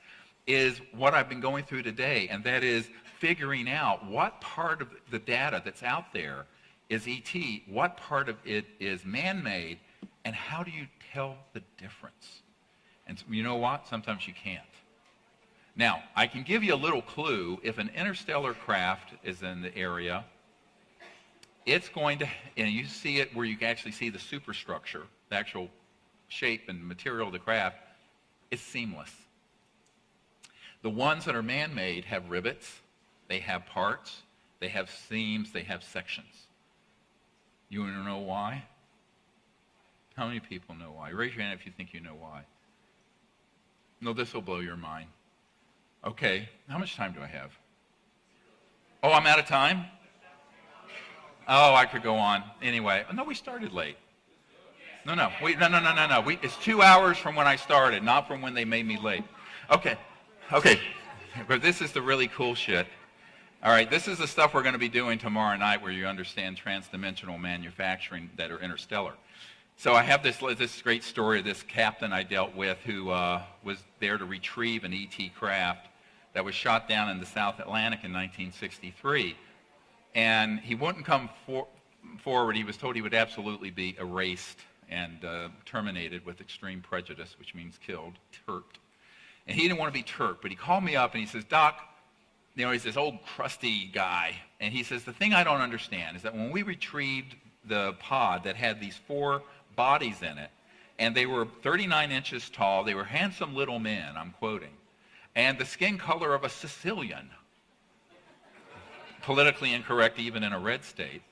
is what I've been going through today, and that is figuring out what part of the data that's out there is ET, what part of it is man-made, and how do you tell the difference? And you know what? Sometimes you can't. Now, I can give you a little clue. If an interstellar craft is in the area, it's going to, and you see it where you can actually see the superstructure, the actual shape and material of the craft, it's seamless. The ones that are man-made have rivets, they have parts, they have seams, they have sections. You want to know why? How many people know why? Raise your hand if you think you know why. No, this will blow your mind. Okay, how much time do I have? Oh, I'm out of time? Oh, I could go on. Anyway, no, we started late. No. It's 2 hours from when I started, not from when they made me late. Okay. But this is the really cool shit. All right, this is the stuff we're going to be doing tomorrow night where you understand transdimensional manufacturing that are interstellar. So I have this great story of this captain I dealt with who was there to retrieve an ET craft that was shot down in the South Atlantic in 1963. And he wouldn't come forward. He was told he would absolutely be erased and terminated with extreme prejudice, which means killed, turped. And he didn't want to be turped, but he called me up and he says, Doc, he's this old crusty guy, and he says, the thing I don't understand is that when we retrieved the pod that had these 4 bodies in it, and they were 39 inches tall, they were handsome little men, I'm quoting, and the skin color of a Sicilian, politically incorrect even in a red state,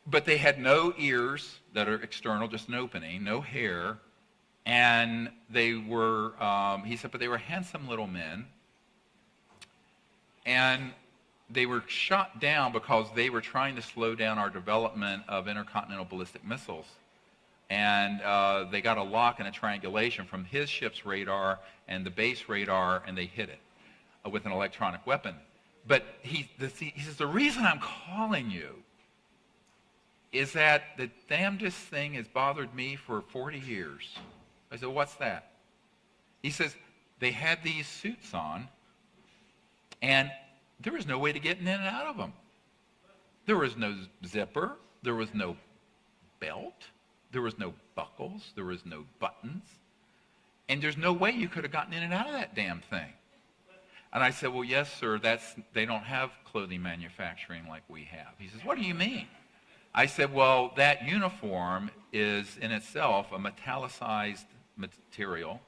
but they had no ears that are external, just an opening, no hair, And they were, he said, but they were handsome little men. And they were shot down because they were trying to slow down our development of intercontinental ballistic missiles. And they got a lock and a triangulation from his ship's radar and the base radar, and they hit it with an electronic weapon. But he says, the reason I'm calling you is that the damnedest thing has bothered me for 40 years. I said, what's that? He says, they had these suits on, and there was no way to get in and out of them. There was no zipper. There was no belt. There was no buckles. There was no buttons. And there's no way you could have gotten in and out of that damn thing. And I said, well, yes, sir, they don't have clothing manufacturing like we have. He says, what do you mean? I said, well, that uniform is in itself a metallicized material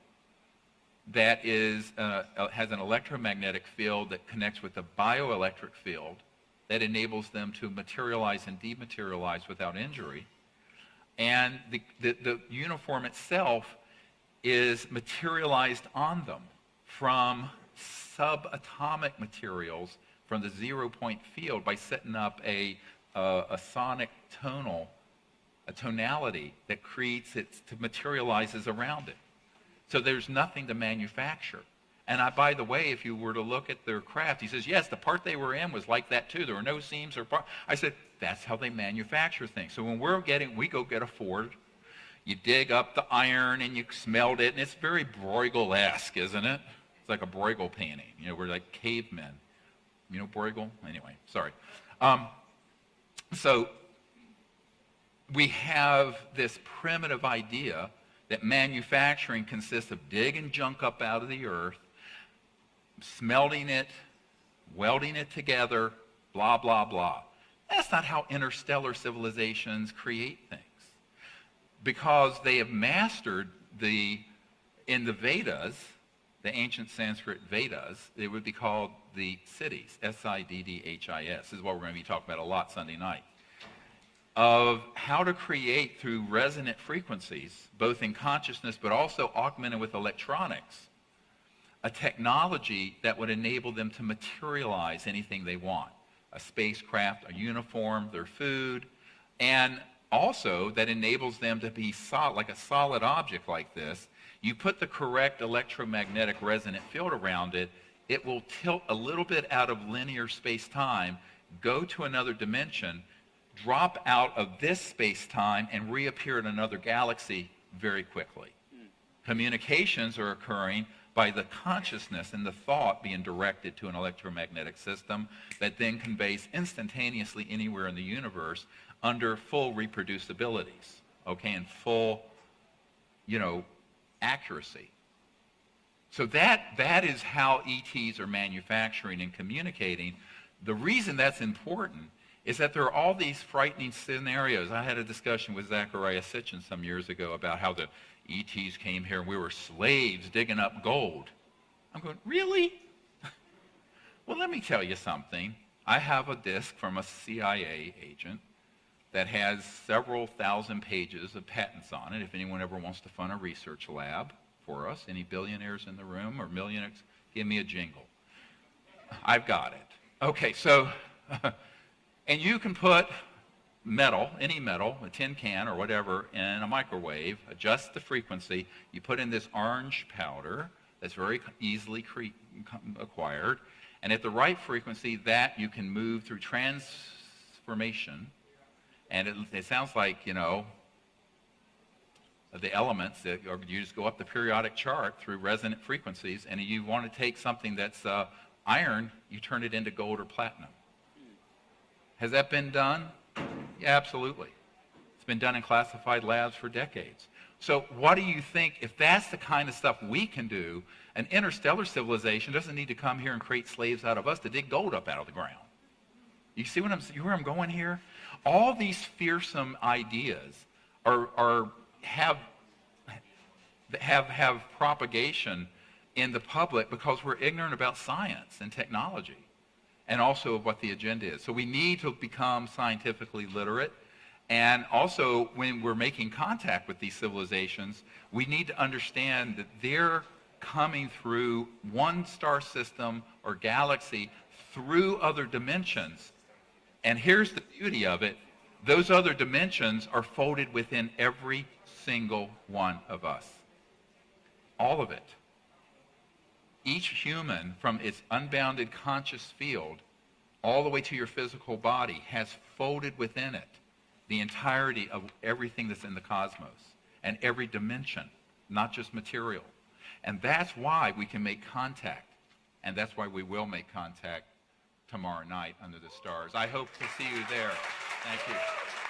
that has an electromagnetic field that connects with a bioelectric field that enables them to materialize and dematerialize without injury. And the uniform itself is materialized on them from subatomic materials from the 0-point field by setting up a sonic tonality that materializes around it. So there's nothing to manufacture. And by the way, if you were to look at their craft, he says, yes, the part they were in was like that too. There were no seams or parts. I said, that's how they manufacture things. So when we go get a Ford, you dig up the iron and you smelt it, and it's very Bruegel-esque, isn't it? It's like a Bruegel painting. You know, we're like cavemen. You know Bruegel? Anyway, sorry. So we have this primitive idea that manufacturing consists of digging junk up out of the earth, smelting it, welding it together, blah, blah, blah. That's not how interstellar civilizations create things. Because they have mastered in the Vedas, the ancient Sanskrit Vedas, they would be called the Siddhis, S-I-D-D-H-I-S. This is what we're going to be talking about a lot Sunday night. Of how to create through resonant frequencies, both in consciousness but also augmented with electronics, a technology that would enable them to materialize anything they want. A spacecraft, a uniform, their food, and also that enables them to be like a solid object like this. You put the correct electromagnetic resonant field around it, it will tilt a little bit out of linear space-time, go to another dimension, drop out of this space-time, and reappear in another galaxy very quickly. Communications are occurring by the consciousness and the thought being directed to an electromagnetic system that then conveys instantaneously anywhere in the universe under full reproducibilities, okay, and full, accuracy. So that is how ETs are manufacturing and communicating. The reason that's important is that there are all these frightening scenarios. I had a discussion with Zachariah Sitchin some years ago about how the ETs came here and we were slaves digging up gold. I'm going, really? Well, let me tell you something. I have a disc from a CIA agent that has several thousand pages of patents on it. If anyone ever wants to fund a research lab for us, any billionaires in the room or millionaires, give me a jingle. I've got it. Okay, so, and you can put metal, any metal, a tin can or whatever, in a microwave, adjust the frequency. You put in this orange powder that's very easily acquired, and at the right frequency, that you can move through transformation. And it sounds like, the elements, or you just go up the periodic chart through resonant frequencies, and you want to take something that's iron, you turn it into gold or platinum. Has that been done? Yeah, absolutely. It's been done in classified labs for decades. So what do you think, if that's the kind of stuff we can do, an interstellar civilization doesn't need to come here and create slaves out of us to dig gold up out of the ground. You see where I'm going here? All these fearsome ideas have propagation in the public because we're ignorant about science and technology and also of what the agenda is. So we need to become scientifically literate And also, when we're making contact with these civilizations, we need to understand that they're coming through one star system or galaxy through other dimensions. And here's the beauty of it. Those other dimensions are folded within every single one of us. All of it. Each human, from its unbounded conscious field all the way to your physical body, has folded within it the entirety of everything that's in the cosmos and every dimension, not just material. And that's why we can make contact. And that's why we will make contact tomorrow night under the stars. I hope to see you there. Thank you.